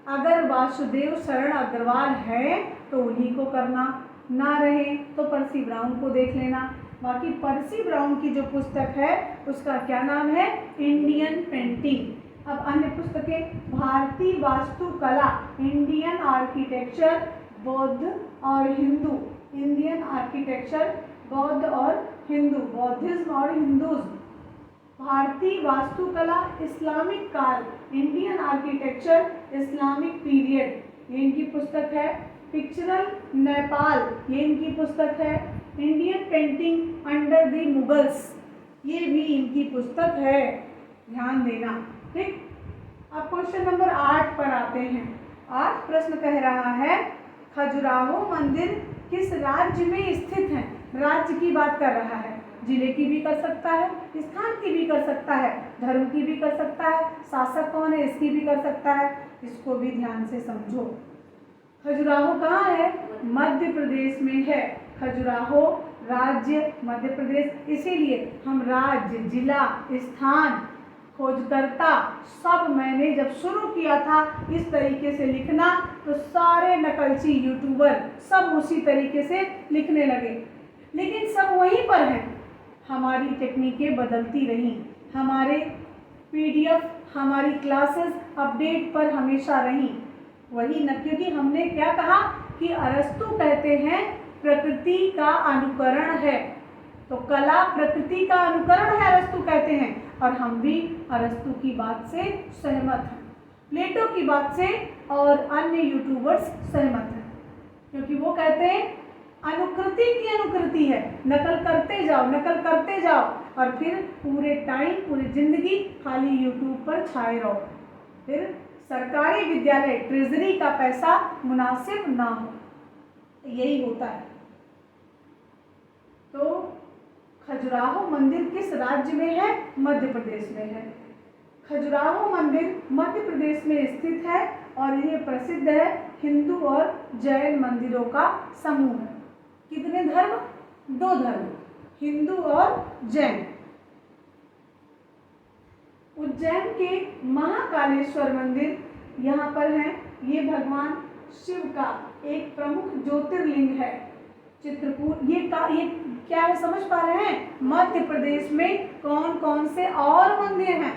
अगर वासुदेव शरण अग्रवाल है तो उन्हीं को करना, ना रहे तो पर्सी ब्राउन को देख लेना। बाकी पर्सी ब्राउन की जो पुस्तक है उसका क्या नाम है, इंडियन पेंटिंग। अब अन्य पुस्तकें, भारतीय वास्तुकला, इंडियन आर्किटेक्चर, बौद्ध और हिंदू, इंडियन आर्किटेक्चर, बौद्ध और हिंदू, बौद्धिज्म और हिंदुज्म। भारतीय वास्तुकला, इस्लामिक काल, इंडियन आर्किटेक्चर, इस्लामिक पीरियड, ये इनकी पुस्तक है। पिक्चरल नेपाल, ये इनकी पुस्तक है। Indian painting under the Mughals, ये भी इनकी पुस्तक है, ध्यान देना। ठीक, अब क्वेश्चन नंबर 8 पर आते हैं। 8 प्रश्न कह रहा है, खजुराहो मंदिर किस राज्य में स्थित है। राज्य की बात कर रहा है, जिले की भी कर सकता है, स्थान की भी कर सकता है, धर्म की भी कर सकता है, शासक कौन है इसकी भी कर सकता है, इसको भी ध्यान से समझो। खजुराहो कहाँ है, मध्य प्रदेश में है। खजुराहो राज्य मध्य प्रदेश, इसीलिए हम राज्य, जिला, स्थान, खोजकर्ता सब मैंने जब शुरू किया था इस तरीके से लिखना तो सारे नकलची यूट्यूबर सब उसी तरीके से लिखने लगे, लेकिन सब वहीं पर हैं। हमारी टेक्निकें बदलती रहीं, हमारे PDF, हमारी क्लासेस अपडेट पर हमेशा रहीं, वही न, क्योंकि हमने क्या कहा कि अरस्तु कहते हैं प्रकृति का अनुकरण है, तो कला प्रकृति का अनुकरण है अरस्तु कहते हैं, और हम भी अरस्तु की बात से सहमत हैं, प्लेटो की बात से और अन्य यूट्यूबर्स सहमत हैं, क्योंकि वो कहते हैं अनुकृति की अनुकृति है, नकल करते जाओ, नकल करते जाओ, और फिर पूरे टाइम, पूरी जिंदगी खाली यूट्यूब पर छाए रहो, फिर सरकारी विद्यालय ट्रेजरी का पैसा मुनासिब ना हो, यही होता है। तो खजुराहो मंदिर किस राज्य में है, मध्य प्रदेश में है। खजुराहो मंदिर मध्य प्रदेश में स्थित है और ये प्रसिद्ध है हिंदू और जैन मंदिरों का समूह है। कितने धर्म, 2 धर्म, हिंदू और जैन। उज्जैन के महाकालेश्वर मंदिर यहाँ पर है, ये भगवान शिव का एक प्रमुख ज्योतिर्लिंग है। चित्रकूट, ये क्या है समझ पा रहे हैं, मध्य प्रदेश में कौन कौन से और मंदिर हैं।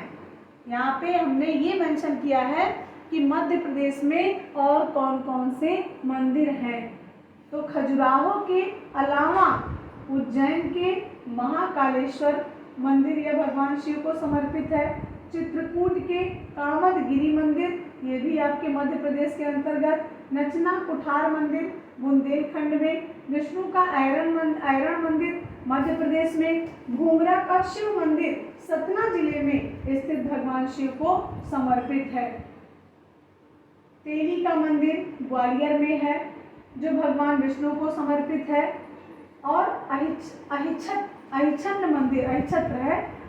यहाँ पे हमने ये मेंशन किया है कि मध्य प्रदेश में और कौन कौन से मंदिर हैं। तो खजुराहो के अलावा उज्जैन के महाकालेश्वर मंदिर यह भगवान शिव को समर्पित है। चित्रकूट के कामदगिरि मंदिर, ये भी आपके मध्य प्रदेश के अंतर्गत। नचना कुठार मंदिर बुंदेलखंड में। विष्णु का आयरन मंदिर मध्य प्रदेश में। घूंगरा का शिव मंदिर सतना जिले में स्थित भगवान शिव को समर्पित है। तेली का मंदिर ग्वालियर में है जो भगवान विष्णु को समर्पित है। और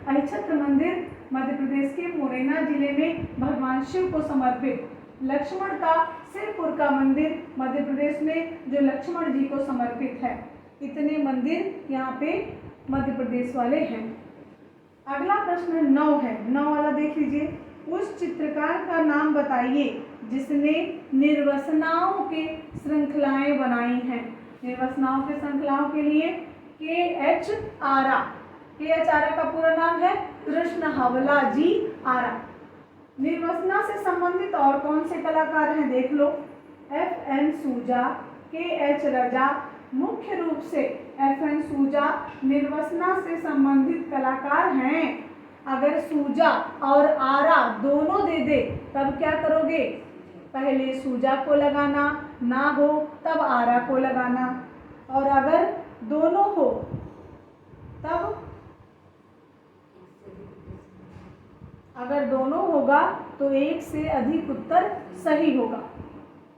अहिछत्र मंदिर मध्य प्रदेश के मुरैना जिले में भगवान शिव को समर्पित। लक्ष्मण का सिरपुर का मंदिर मध्य प्रदेश में जो लक्ष्मण जी को समर्पित है। इतने मंदिर यहाँ पे मध्य प्रदेश वाले हैं। अगला प्रश्न 9 है। 9 वाला देख लीजिए। उस चित्रकार का नाम बताइए जिसने निर्वसनाओं के श्रृंखलाएं बनाई हैं। निर्वसनाओं के श्रृंखलाओं के लिए KH आरा। KH आरा का पूरा नाम है कृष्ण हवला जी आरा। निर्वसना से संबंधित और कौन से कलाकार हैं देख लो। FN सूजा, KH रजा। मुख्य रूप से FN सूजा निर्वसना से संबंधित कलाकार हैं। अगर सूजा और आरा दोनों दे दे तब क्या करोगे? पहले सूजा को लगाना, ना हो तब आरा को लगाना। और अगर दोनों हो तब, अगर दोनों होगा तो एक से अधिक उत्तर सही होगा।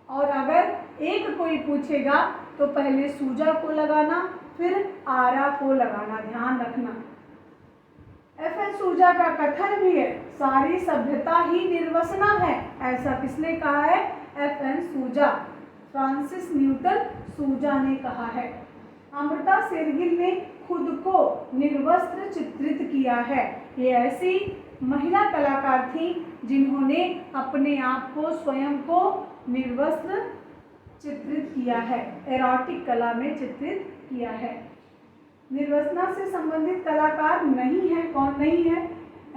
और अगर एक कोई पूछेगा तो पहले सूजा को लगाना फिर आरा को लगाना, ध्यान रखना। FN सूजा का कथन भी है सारी सभ्यता ही निर्वसना है। ऐसा किसने कहा है? FN सूजा, फ्रांसिस न्यूटन सूजा ने कहा है। अमृता शेरगिल ने खुद को निर्वस्त्र चित्रित किया है। ये ऐसी महिला कलाकार थी जिन्होंने अपने आप को, स्वयं को निर्वस्त्र चित्रित किया है, एरोटिक कला में चित्रित किया है। निर्वसना से संबंधित कलाकार नहीं है। कौन नहीं है?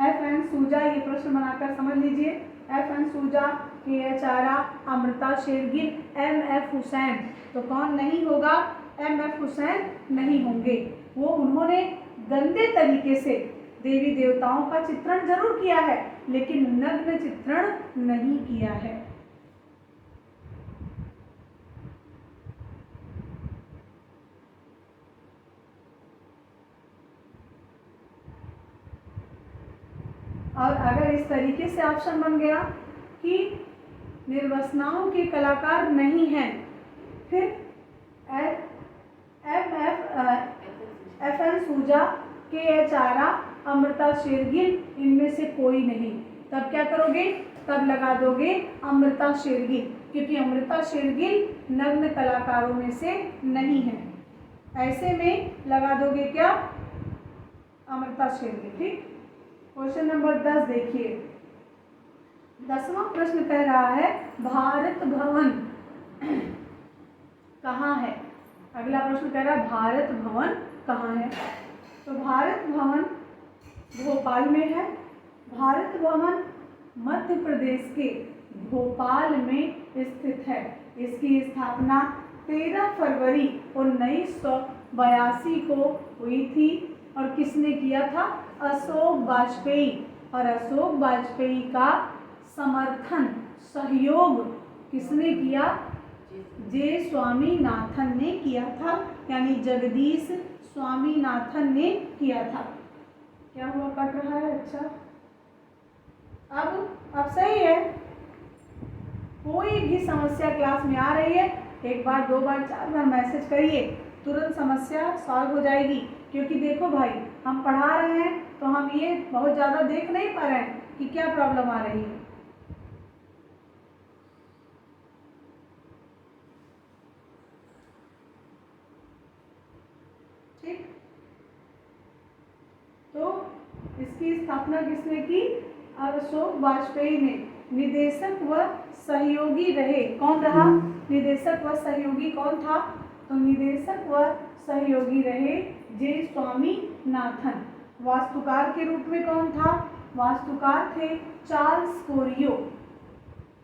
FN सूजा। ये प्रश्न बनाकर समझ लीजिए। FN सूजा, KH आरा, अमृता शेरगिल, MF हुसैन। तो कौन नहीं होगा? MF हुसैन नहीं होंगे। वो उन्होंने गंदे तरीके से देवी देवताओं का चित्रण जरूर किया है लेकिन नग्न चित्रण नहीं किया है। और अगर इस तरीके से ऑप्शन बन गया कि निर्वसनाओं के कलाकार नहीं हैं, फिर FN सूजा, KH आरा, अमृता शेरगिल, इनमें से कोई नहीं, तब क्या करोगे? तब लगा दोगे अमृता शेरगिल, क्योंकि अमृता शेरगिल नग्न कलाकारों में से नहीं है। ऐसे में लगा दोगे क्या? अमृता शेरगिल। ठीक। क्वेश्चन नंबर 10 देखिए। 10वां प्रश्न कह रहा है भारत भवन कहाँ है? अगला प्रश्न कह रहा है भारत भवन कहाँ है? तो भारत भवन भोपाल में है। भारत भवन मध्य प्रदेश के भोपाल में स्थित है। इसकी स्थापना 13 फरवरी 1982 को हुई थी। और किसने किया था? अशोक वाजपेयी। और अशोक वाजपेयी का समर्थन, सहयोग किसने किया? जे स्वामीनाथन ने किया था, यानी जगदीश स्वामीनाथन ने किया था। क्या हुआ? कट रहा है। अच्छा, अब सही है। कोई भी समस्या क्लास में आ रही है, एक बार, 2 बार, 4 बार मैसेज करिए, तुरंत समस्या सॉल्व हो जाएगी। क्योंकि देखो भाई, हम पढ़ा रहे हैं तो हम ये बहुत ज़्यादा देख नहीं पा रहे हैं कि क्या प्रॉब्लम आ रही है। ठीक। तो इसकी स्थापना किसने की? अशोक वाजपेयी ने। निदेशक व सहयोगी रहे। कौन रहा? निदेशक व सहयोगी कौन था? तो निदेशक व सहयोगी रहे जे स्वामीनाथन। वास्तुकार के रूप में कौन था? वास्तुकार थे चार्ल्स कोरियो।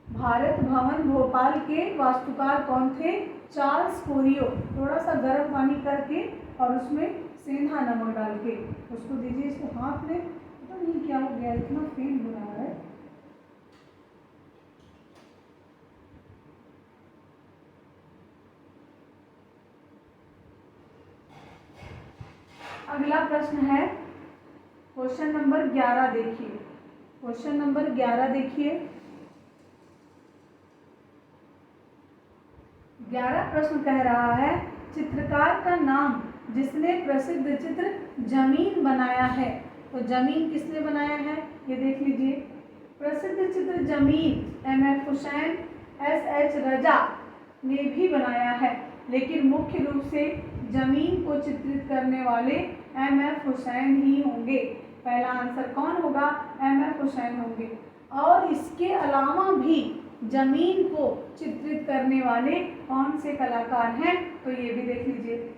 भारत भवन भोपाल के वास्तुकार कौन थे? चार्ल्स फोरियो। थोड़ा सा गर्म पानी करके और उसमें सेंधा नमक डाल के उसको दीजिए। इसको हाथ में पता नहीं क्या हो गया, इतना फेल हो रहा है। अगला प्रश्न है क्वेश्चन नंबर 11 देखिए। क्वेश्चन नंबर 11 देखिए। 11 प्रश्न कह रहा है चित्रकार का नाम जिसने प्रसिद्ध चित्र जमीन बनाया है। तो जमीन किसने बनाया है ये देख लीजिए। प्रसिद्ध चित्र जमीन एम.एफ. हुसैन, एस.एच. रजा ने भी बनाया है, लेकिन मुख्य रूप से जमीन को चित्रित करने वाले एम.एफ. हुसैन ही होंगे। पहला आंसर कौन होगा? एम.एफ. हुसैन होंगे। और इसके अलावा भी जमीन को चित्रित करने वाले कौन से कलाकार हैं? तो ये भी देख लीजिए।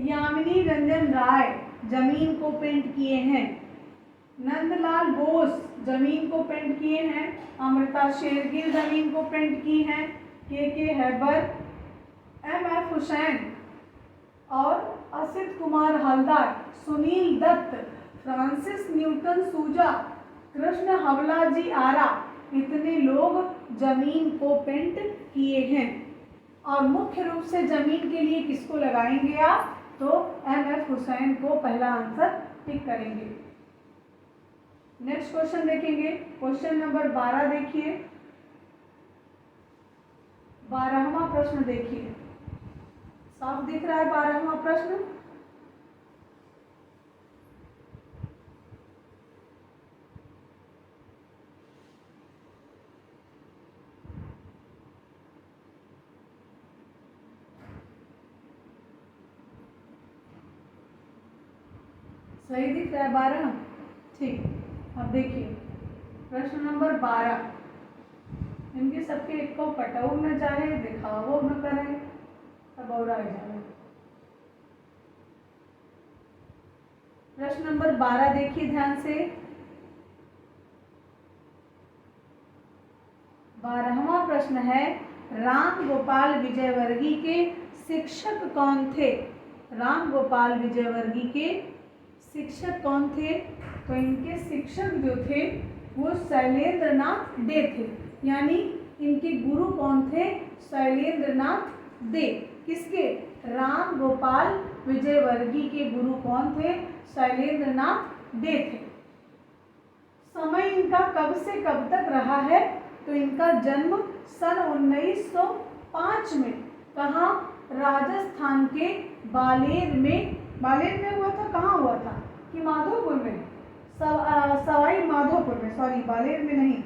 यामिनी रंजन राय जमीन को पेंट किए हैं। नंदलाल बोस जमीन को पेंट किए हैं। अमृता शेरगिल जमीन को पेंट की हैं। के हैबर, एम.एफ. हुसैन और असित कुमार हलदार, सुनील दत्त, फ्रांसिस न्यूटन सूजा, कृष्ण हवलाजी आरा, इतने लोग जमीन को पेंट किए हैं। और मुख्य रूप से जमीन के लिए किसको लगाएंगे आप? तो एम.एफ. हुसैन को पहला आंसर टिक करेंगे। नेक्स्ट क्वेश्चन देखेंगे। क्वेश्चन नंबर 12 देखिए। 12वां प्रश्न देखिए। साफ दिख रहा है 12वां प्रश्न? सही दिख रहा है 12? ठीक। अब देखिए प्रश्न नंबर 12। इनके सबके एक को कटाऊ न चाहे, दिखावो न करे, तब और आ जाए। प्रश्न नंबर 12 देखिए ध्यान से। 12वां प्रश्न है राम गोपाल विजयवर्गीय के शिक्षक कौन थे? राम गोपाल विजयवर्गीय के शिक्षक कौन थे? तो इनके शिक्षक जो थे वो शैलेंद्र नाथ डे थे। यानी इनके गुरु कौन थे? शैलेंद्र नाथ डे। किसके? राम गोपाल विजयवर्गीय के गुरु कौन थे? शैलेंद्र नाथ डे थे। समय इनका कब से कब तक रहा है? तो इनका जन्म सन 1905 में कहाँ? राजस्थान के बालेर में हुआ था। कहाँ हुआ था? कि माधोपुर में, सवाई माधोपुर में, सॉरी बालेर में नहीं,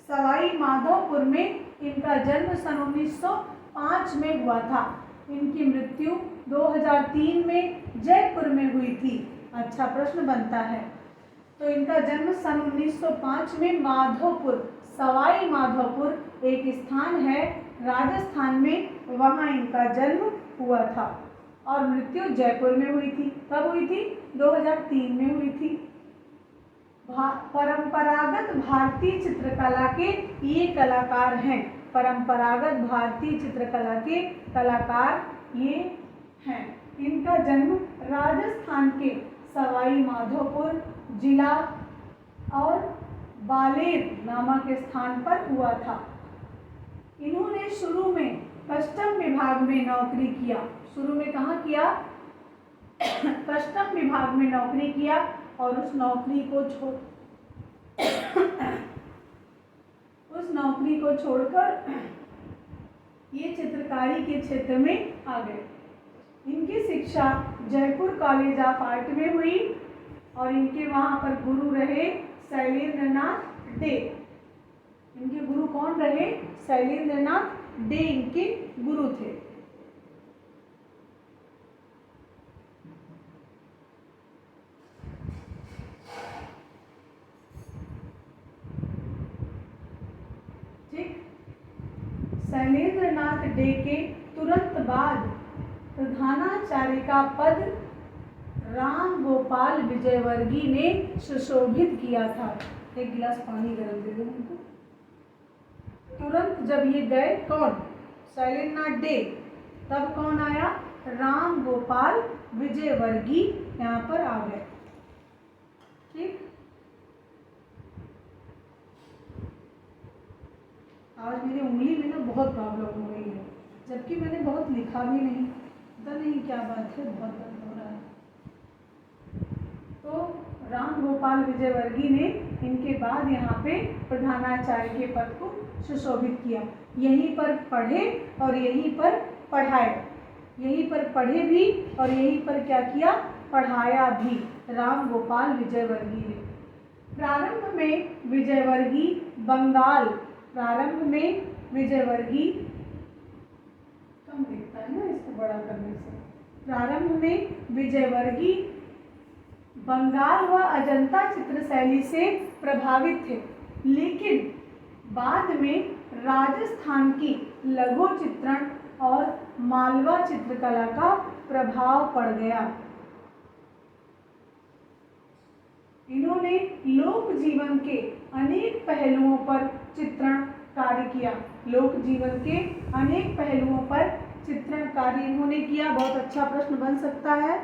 सवाई माधोपुर में इनका जन्म सन 1905 में हुआ था। इनकी मृत्यु 2003 में जयपुर में हुई थी। अच्छा प्रश्न बनता है। तो इनका जन्म सन 1905 में माधोपुर, सवाई माधोपुर एक स्थान है राजस्थान में, वहाँ इनका जन्म हुआ था। और मृत्यु जयपुर में हुई थी। कब हुई थी? 2003 में हुई थी। परंपरागत भारतीय चित्रकला के ये कलाकार हैं। परंपरागत भारतीय चित्रकला के कलाकार ये हैं। इनका जन्म राजस्थान के सवाई माधोपुर जिला और बालेर नामक स्थान पर हुआ था। इन्होंने शुरू में कस्टम विभाग में नौकरी किया। शुरू में कहाँ किया? कस्टम विभाग में नौकरी किया और उस नौकरी को छोड़कर ये चित्रकारी के क्षेत्र में आ गए। इनकी शिक्षा जयपुर कॉलेज ऑफ आर्ट में हुई और इनके वहाँ पर गुरु रहे शैलेंद्र नाथ डे। इनके गुरु कौन रहे? शैलेंद्र नाथ डे इनके गुरु थे। ठीक। शैलेंद्र नाथ डे के तुरंत बाद प्रधानाचार्य का पद राम गोपाल विजयवर्गीय ने सुशोभित किया था। एक गिलास पानी गर्म दे दो उनको। तुरंत जब ये गए, कौन, शैलेंद्रनाथ डे, तब कौन आया, राम गोपाल विजयवर्गीय यहाँ पर आ गए। ठीक, आज मेरी उंगली में ना बहुत प्रॉब्लम हो गई है, जबकि मैंने बहुत लिखा भी नहीं, पता नहीं क्या बात है, बहुत दर्द हो रहा है। तो राम गोपाल विजयवर्गीय ने इनके बाद यहाँ पे प्रधानाचार्य के पद को सुशोभित किया। यहीं पर पढ़े और यहीं पर पढ़ाए, यहीं पर पढ़े भी और यहीं पर क्या किया, पढ़ाया भी राम गोपाल विजयवर्गीय ने। प्रारंभ में विजयवर्गीय बंगाल, प्रारंभ में विजयवर्गीय, कम दिखता है ना इसको बड़ा करने से, प्रारंभ में विजयवर्गीय बंगाल व अजंता चित्र शैली से प्रभावित थे, लेकिन बाद में राजस्थान की लघु चित्रण और मालवा चित्रकला का प्रभाव पड़ गया। इन्होंने लोक जीवन के अनेक पहलुओं पर चित्रण कार्य किया, लोक जीवन के अनेक पहलुओं पर चित्रण कार्य इन्होंने किया। बहुत अच्छा प्रश्न बन सकता है।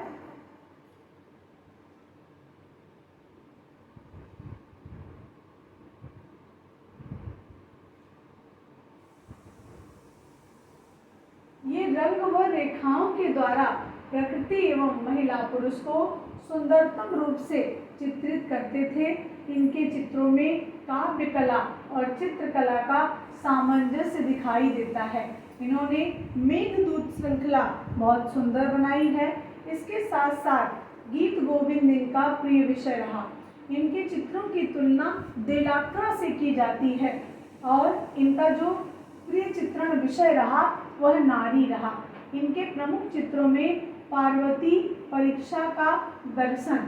ये रंग व रेखाओं के द्वारा प्रकृति एवं महिला पुरुष को सुंदरतम रूप से चित्रित करते थे। इनके चित्रों में काव्य कला और चित्रकला का सामंजस्य दिखाई देता है। इन्होंने मेघदूत श्रृंखला बहुत सुंदर बनाई है। इसके साथ साथ गीत गोविंद इनका प्रिय विषय रहा। इनके चित्रों की तुलना देलाक्रा से की जाती है और इनका जो प्रिय चित्रण विषय रहा वह नारी रहा। इनके प्रमुख चित्रों में पार्वती परीक्षा का दर्शन,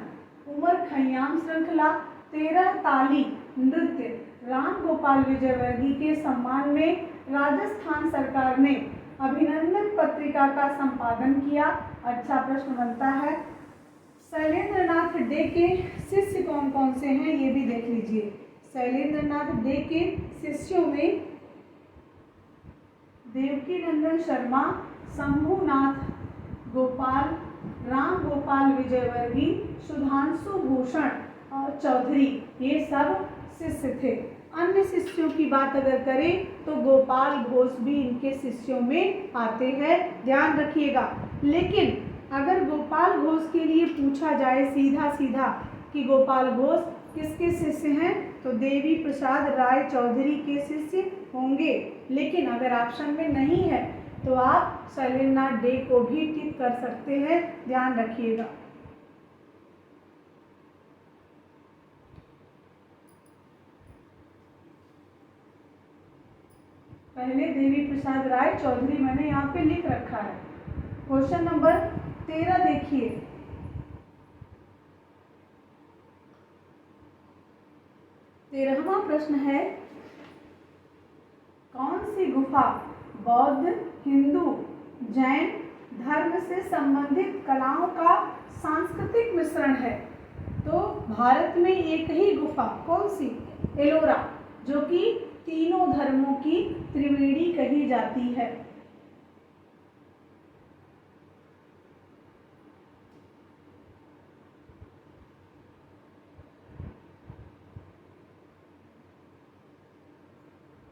उमर खयाम श्रृंखला, 13 ताली नृत्य। राम गोपाल विजयवर्गीय के सम्मान में राजस्थान सरकार ने अभिनंदन पत्रिका का संपादन किया। अच्छा प्रश्न बनता है। शैलेंद्रनाथ डे के शिष्य कौन कौन से हैं ये भी देख लीजिए। शैलेंद्रनाथ डे के शिष्यों में देवकीनंदन शर्मा, शंभुनाथ गोपाल, राम गोपाल विजयवर्गीय, सुधांशु भूषण और चौधरी, ये सब शिष्य थे। अन्य शिष्यों की बात अगर करें तो गोपाल घोष भी इनके शिष्यों में आते हैं, ध्यान रखिएगा। लेकिन अगर गोपाल घोष के लिए पूछा जाए सीधा सीधा कि गोपाल घोष किसके शिष्य हैं, तो देवी प्रसाद राय चौधरी के शिष्य होंगे। लेकिन अगर ऑप्शन में नहीं है तो आप शैलेंद्रनाथ डे को भी टिक कर सकते हैं, ध्यान रखिएगा। पहले देवी प्रसाद राय चौधरी मैंने यहाँ पे लिख रखा है। क्वेश्चन नंबर 13 देखिए। 13वां प्रश्न है, कौन सी गुफा बौद्ध, हिंदू, जैन धर्म से संबंधित कलाओं का सांस्कृतिक मिश्रण है? तो भारत में एक ही गुफा, कौन सी? एलोरा, जो कि तीनों धर्मों की त्रिवेणी कही जाती है।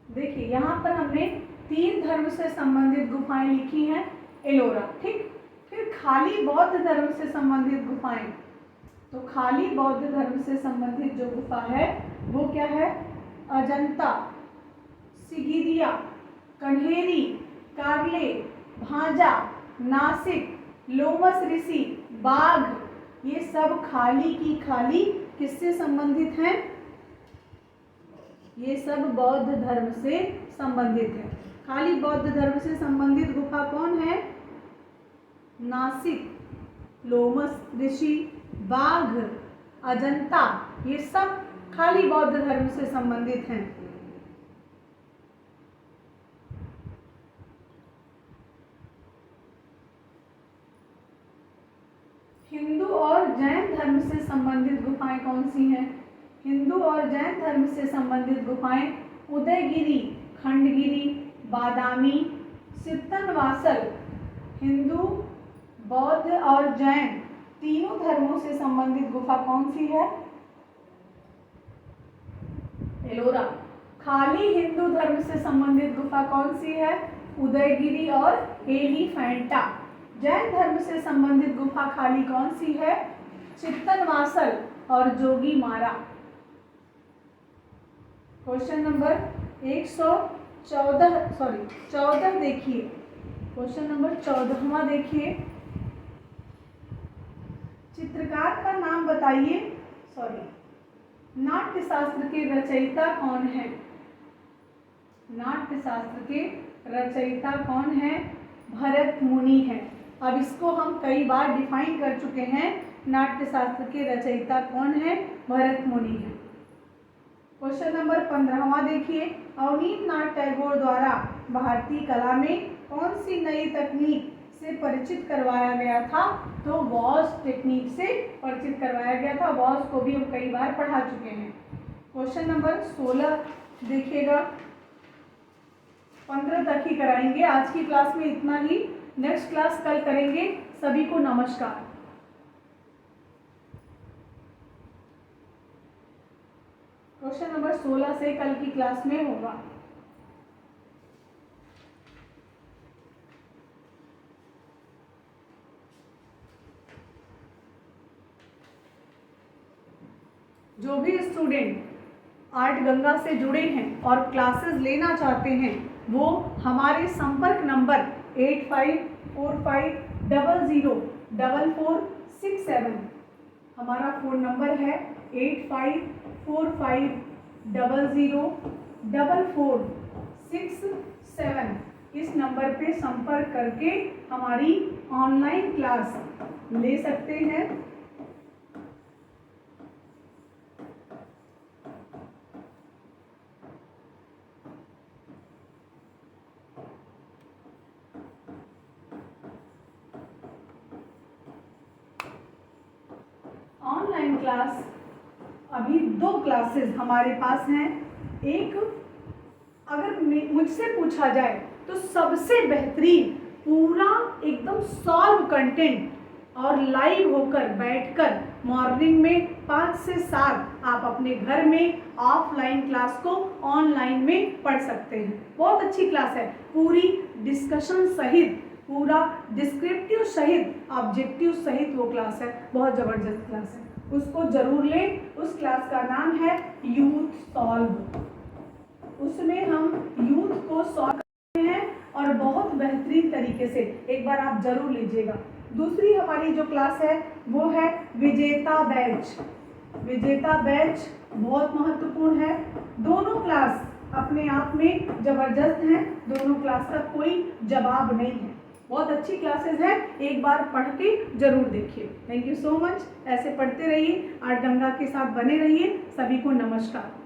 देखिए यहाँ पर हमने 3 धर्म से संबंधित गुफाएं लिखी हैं, एलोरा, ठीक। फिर खाली बौद्ध धर्म से संबंधित गुफाएं, तो खाली बौद्ध धर्म से संबंधित जो गुफा है वो क्या है? अजंता, सिगिरिया, कन्हेरी, कार्ले, भांजा, नासिक, लोमस ऋषि, बाघ, ये सब खाली की खाली किससे संबंधित हैं? ये सब बौद्ध धर्म से संबंधित है। खाली बौद्ध धर्म से संबंधित गुफा कौन है? नासिक, लोमस ऋषि, बाघ, अजंता, ये सब खाली बौद्ध धर्म से संबंधित हैं। हिंदू और जैन धर्म से संबंधित गुफाएं कौन सी हैं? हिंदू और जैन धर्म से संबंधित गुफाएं उदयगिरी, खंडगिरी, बादामी, सित्तनवासल। हिंदू, बौद्ध और जैन तीनों धर्मों से संबंधित गुफा कौन सी है? एलोरा। खाली हिंदू धर्म से संबंधित गुफा कौन सी है? उदयगिरी और एलिफेंटा। जैन धर्म से संबंधित गुफा खाली कौन सी है? चित्तनवासल और जोगीमारा। क्वेश्चन नंबर 14 देखिए। क्वेश्चन नंबर 14वां देखिए। चित्रकार का नाम बताइए। नाट्य शास्त्र के रचयिता कौन है? नाट्य शास्त्र के रचयिता कौन है? भरत मुनि है। अब इसको हम कई बार डिफाइन कर चुके हैं। नाट्य शास्त्र के रचयिता कौन है? भरत मुनि है। क्वेश्चन नंबर 15वां देखिए। अवनींद्रनाथ टैगोर द्वारा भारतीय कला में कौन सी नई तकनीक से परिचित करवाया गया था? तो वॉश टेक्निक से परिचित करवाया गया था। वॉश को भी हम कई बार पढ़ा चुके हैं। क्वेश्चन नंबर 16 देखिएगा। 15 तक ही कराएंगे आज की क्लास में, इतना ही। नेक्स्ट क्लास कल करेंगे। सभी को नमस्कार। क्वेश्चन नंबर 16 से कल की क्लास में होगा। जो भी स्टूडेंट आर्ट गंगा से जुड़े हैं और क्लासेस लेना चाहते हैं वो हमारे संपर्क नंबर 8545004467, हमारा फ़ोन नंबर है 8545004467। इस नंबर पे संपर्क करके हमारी ऑनलाइन क्लास ले सकते हैं। ऑनलाइन क्लास अभी 2 क्लासेस हमारे पास हैं। एक अगर मुझसे पूछा जाए तो सबसे बेहतरीन पूरा एकदम सॉल्व कंटेंट और लाइव होकर बैठकर मॉर्निंग में 5 से 7 आप अपने घर में ऑफलाइन क्लास को ऑनलाइन में पढ़ सकते हैं। बहुत अच्छी क्लास है, पूरी डिस्कशन सहित, पूरा डिस्क्रिप्टिव सहित, ऑब्जेक्टिव सहित वो क्लास है। बहुत ज़बरदस्त क्लास है, उसको जरूर लें। उस क्लास का नाम है यूथ सॉल्व। उसमें हम यूथ को सॉल्व करते हैं और बहुत बेहतरीन तरीके से। एक बार आप जरूर लीजिएगा। दूसरी हमारी जो क्लास है वो है विजेता बैच। विजेता बैच बहुत महत्वपूर्ण है। दोनों क्लास अपने आप में जबरदस्त हैं। दोनों क्लास का कोई जवाब नहीं है। बहुत अच्छी क्लासेस हैं, एक बार पढ़ के जरूर देखिए। Thank you so much. ऐसे पढ़ते रहिए, आर्ट गंगा के साथ बने रहिए। सभी को नमस्कार।